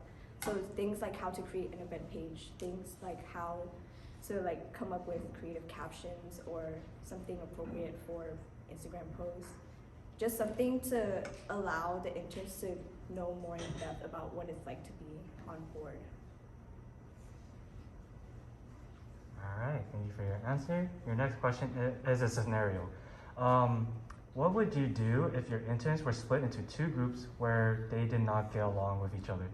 So things like how to create an event page, things like how to like come up with creative captions or something appropriate for Instagram posts. Just something to allow the interns to know more in depth about what it's like to be on board. All right, thank you for your answer. Your next question is a scenario. What would you do if your interns were split into two groups where they did not get along with each other?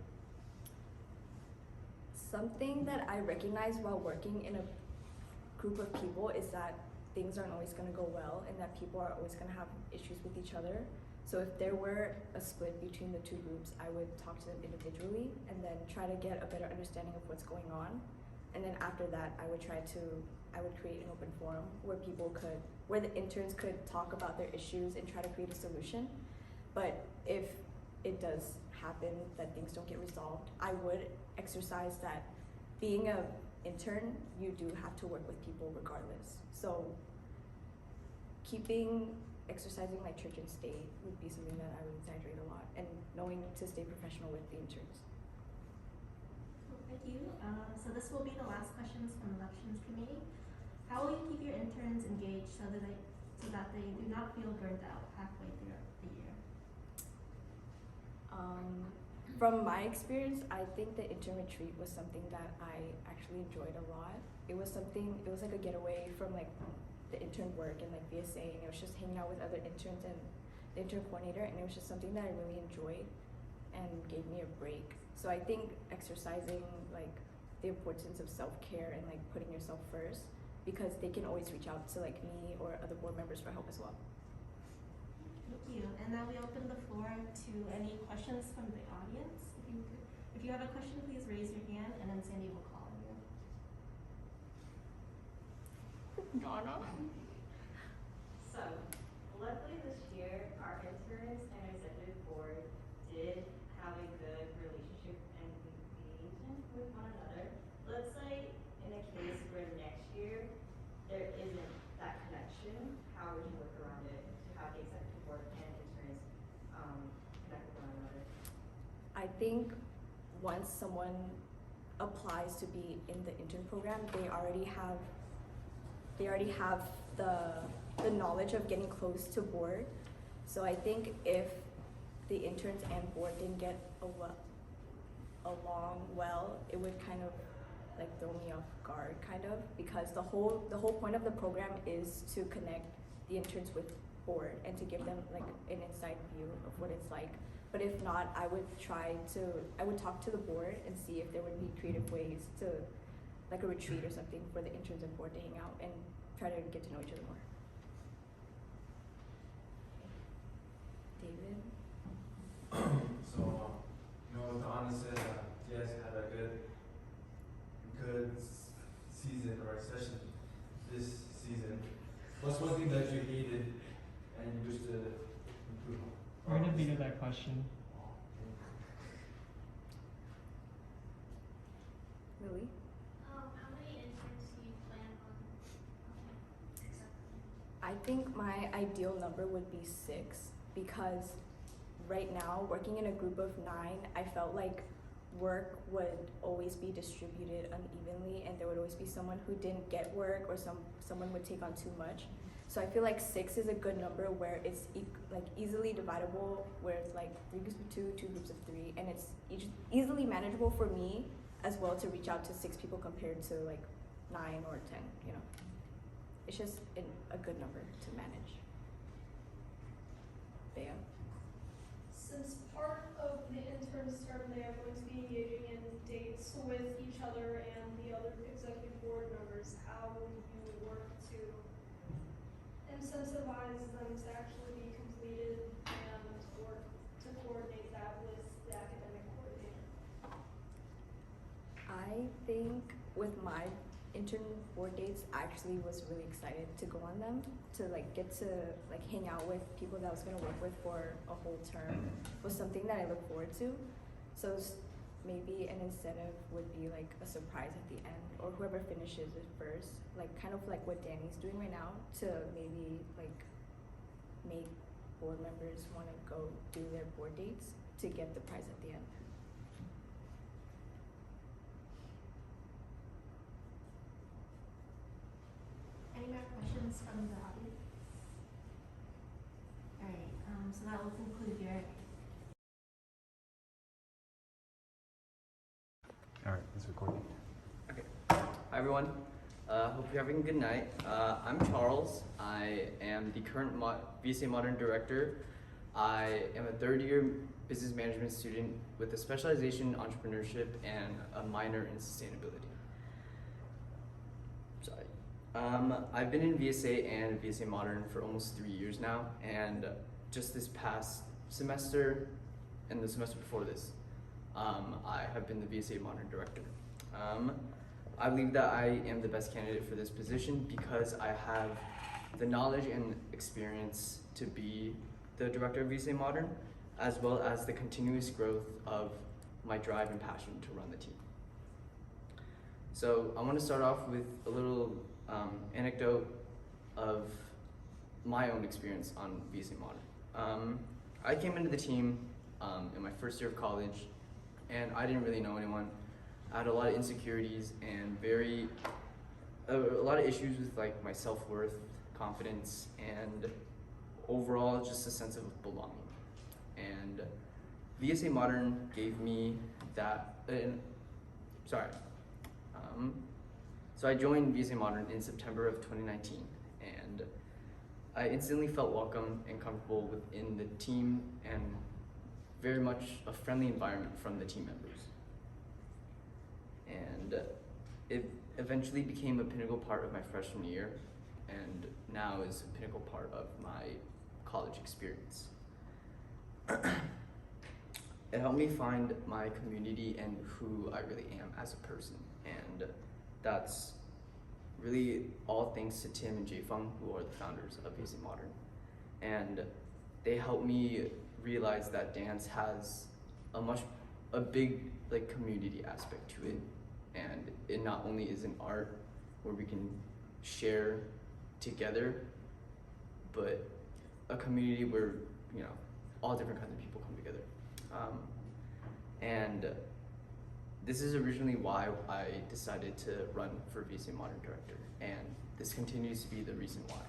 Something that I recognize while working in a group of people is that things aren't always going to go well and that people are always going to have issues with each other. So if there were a split between the two groups, I would talk to them individually and then try to get a better understanding of what's going on. And then after that, I would create an open forum where the interns could talk about their issues and try to create a solution. But if it does happen that things don't get resolved, I would exercise that being an intern, you do have to work with people regardless. So exercising like church and state would be something that I would exaggerate a lot, and knowing to stay professional with the interns. Thank you. So this will be the last questions from Elections Committee. How will you keep your interns engaged so that they do not feel burnt out halfway through the year? From my experience, I think the intern retreat was something that I actually enjoyed a lot. It was like a getaway from like the intern work and like VSA, and it was just hanging out with other interns and the intern coordinator, and it was just something that I really enjoyed and gave me a break. So I think exercising like the importance of self-care and like putting yourself first, because they can always reach out to like me or other board members for help as well. Thank you. And now we open the floor to any questions from the audience. If you have a question, please raise your hand and then Sandy will call you. Donna? So, luckily this year, our interns and executive board did have a good relationship and engagement with one another. Let's say in a case where next year there isn't that connection, how would you work around it to have the executive board and interns connect with one another? I think once someone applies to be in the intern program, they already have the knowledge of getting close to board. So I think if the interns and board didn't get along well, it would kind of like throw me off guard, kind of, because the whole point of the program is to connect the interns with board and to give them like an inside view of what it's like. But if not, I would talk to the board and see if there would be creative ways to, like a retreat or something for the interns and board to hang out and try to get to know each other more. David? So, as Donna said, you guys had a good season, or especially this season. What's one thing that you hated and you wish to improve on? We're gonna veto that question. Lee. How many interns do you plan on accepting? I think my ideal number would be 6 because right now, working in a group of 9, I felt like work would always be distributed unevenly and there would always be someone who didn't get work or someone would take on too much. So I feel like 6 is a good number where it's like easily dividable, where it's like 3 groups of 2, 2 groups of 3, and it's easily manageable for me as well to reach out to 6 people compared to like 9 or 10, you know. It's just a good number to manage. Bea? Since part of the intern's term they are going to be engaging in dates with each other and the other executive board members, how will you work to incentivize them to actually be completed and work to coordinate that with the academic coordinator? I think with my intern board dates, I actually was really excited to go on them, to like get to like hang out with people that I was gonna work with for a whole term was something that I look forward to. So maybe an incentive would be like a surprise at the end, or whoever finishes it first, like kind of like what Danny's doing right now, to maybe like make board members wanna go do their board dates to get the prize at the end. Any more questions from the audience? Alright, so that will conclude your. Alright, it's recording. Okay. Hi everyone. Hope you're having a good night. I'm Charles. I am the current VSA Modern Director. I am a 3rd-year business management student with a specialization in entrepreneurship and a minor in sustainability. Sorry. I've been in VSA and VSA Modern for almost 3 years now, and just this past semester and the semester before this, I have been the VSA Modern Director. I believe that I am the best candidate for this position because I have the knowledge and experience to be the Director of VSA Modern, as well as the continuous growth of my drive and passion to run the team. So I want to start off with a little anecdote of my own experience on VSA Modern. I came into the team in my first year of college, and I didn't really know anyone. I had a lot of insecurities and a lot of issues with like my self-worth, confidence, and overall just a sense of belonging. And VSA Modern gave me that. So I joined VSA Modern in September of 2019, and I instantly felt welcome and comfortable within the team and very much a friendly environment from the team members. And it eventually became a pinnacle part of my freshman year, and now is a pinnacle part of my college experience. It helped me find my community and who I really am as a person, and that's really all thanks to Tim and Jay Fung, who are the founders of VSA Modern. And they helped me realize that dance has a big like community aspect to it, and it not only is an art where we can share together, but a community where, you know, all different kinds of people come together. And this is originally why I decided to run for VSA Modern Director, and this continues to be the reason why.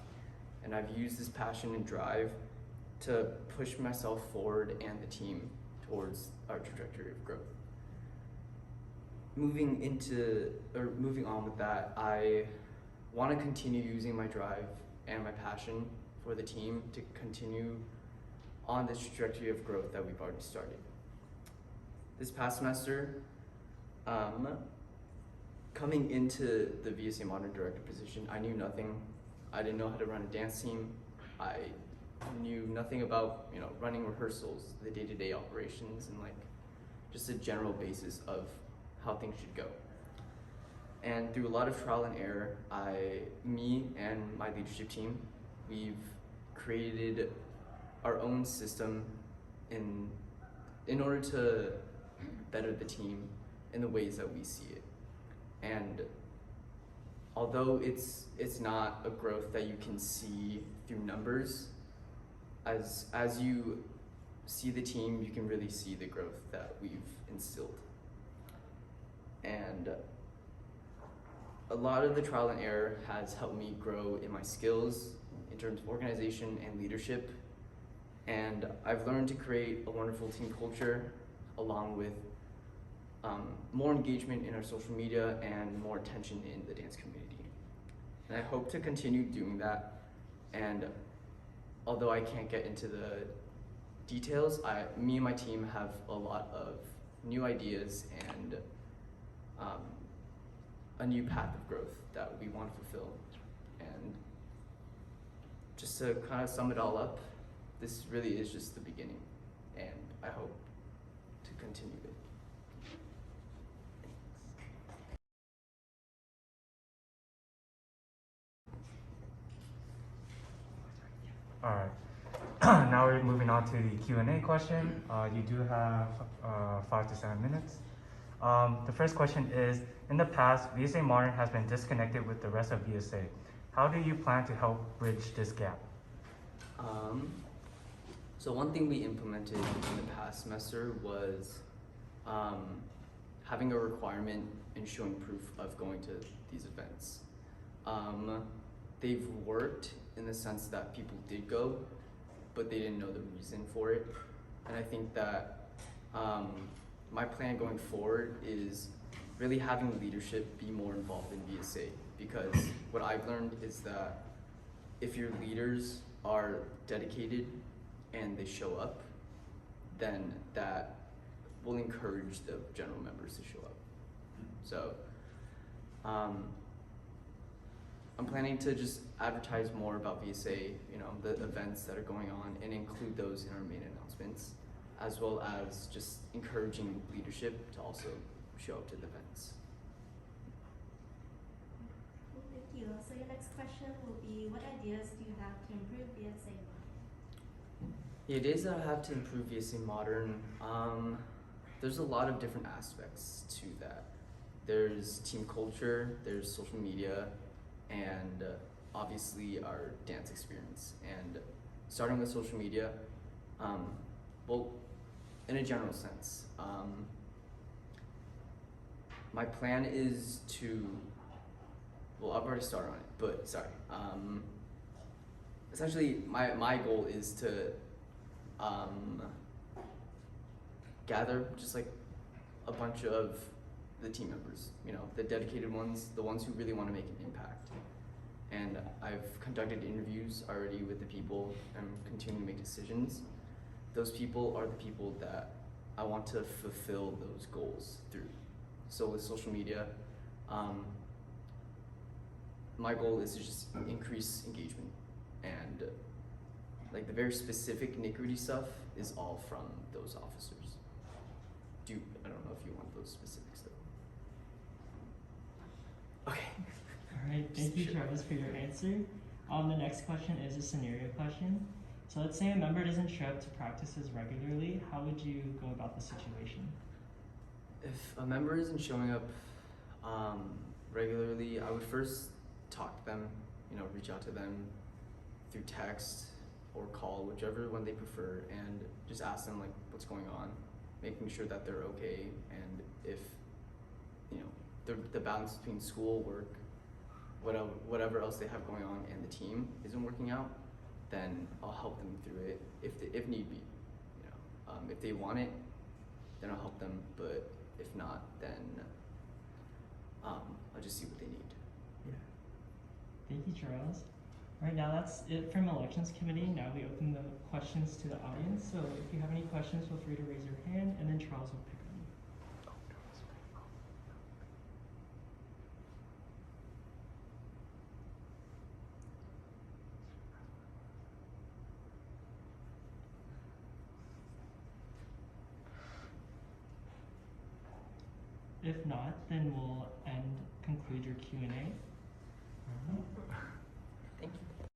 And I've used this passion and drive to push myself forward and the team towards our trajectory of growth. Moving on with that, I want to continue using my drive and my passion for the team to continue on this trajectory of growth that we've already started. This past semester, coming into the VSA Modern Director position, I knew nothing. I didn't know how to run a dance team. I knew nothing about, you know, running rehearsals, the day-to-day operations, and like just a general basis of how things should go. And through a lot of trial and error, me and my leadership team, we've created our own system in order to better the team in the ways that we see it. And although it's not a growth that you can see through numbers, as you see the team, you can really see the growth that we've instilled. And a lot of the trial and error has helped me grow in my skills in terms of organization and leadership. And I've learned to create a wonderful team culture along with more engagement in our social media and more attention in the dance community. And I hope to continue doing that. And although I can't get into the details, me and my team have a lot of new ideas and a new path of growth that we want to fulfill. And just to kind of sum it all up, this really is just the beginning, and I hope to continue it. All right. Now we're moving on to the Q&A question. You do have 5 to 7 minutes. The first question is, in the past, VSA Modern has been disconnected with the rest of VSA. How do you plan to help bridge this gap? So one thing we implemented in the past semester was having a requirement in showing proof of going to these events. They've worked in the sense that people did go, but they didn't know the reason for it. And I think that my plan going forward is really having leadership be more involved in VSA, because what I've learned is that if your leaders are dedicated and they show up, then that will encourage the general members to show up. So I'm planning to just advertise more about VSA, the events that are going on, and include those in our main announcements, as well as just encouraging leadership to also show up to the events. Thank you. So your next question will be, what ideas do you have to improve VSA? The ideas that I have to improve VSA Modern, there's a lot of different aspects to that. There's team culture, there's social media, and obviously our dance experience. And starting with social media, well, in a general sense, my plan is to, well, I've already started on it, but sorry. Essentially, my goal is to gather just like a bunch of the team members, the dedicated ones, the ones who really want to make an impact. And I've conducted interviews already with the people and continuing to make decisions. Those people are the people that I want to fulfill those goals through. So with social media, my goal is to just increase engagement, and like the very specific nitty-gritty stuff is all from those officers. I don't know if you want those specifics though. Okay. All right, thank you, Travis, for your answer. The next question is a scenario question. So let's say a member doesn't show up to practices regularly. How would you go about the situation? If a member isn't showing up regularly, I would first talk to them, reach out to them through text or call, whichever one they prefer, and just ask them like what's going on, making sure that they're okay, and if the balance between school, work, whatever else they have going on and the team isn't working out, then I'll help them through it if need be. If they want it, then I'll help them, but if not, then I'll just see what they need. Yeah. Thank you, Charles. All right, now that's it from Elections Committee. Now we open the questions to the audience. So if you have any questions, feel free to raise your hand, and then Charles will pick them. If not, then we'll conclude your Q&A. Thank you.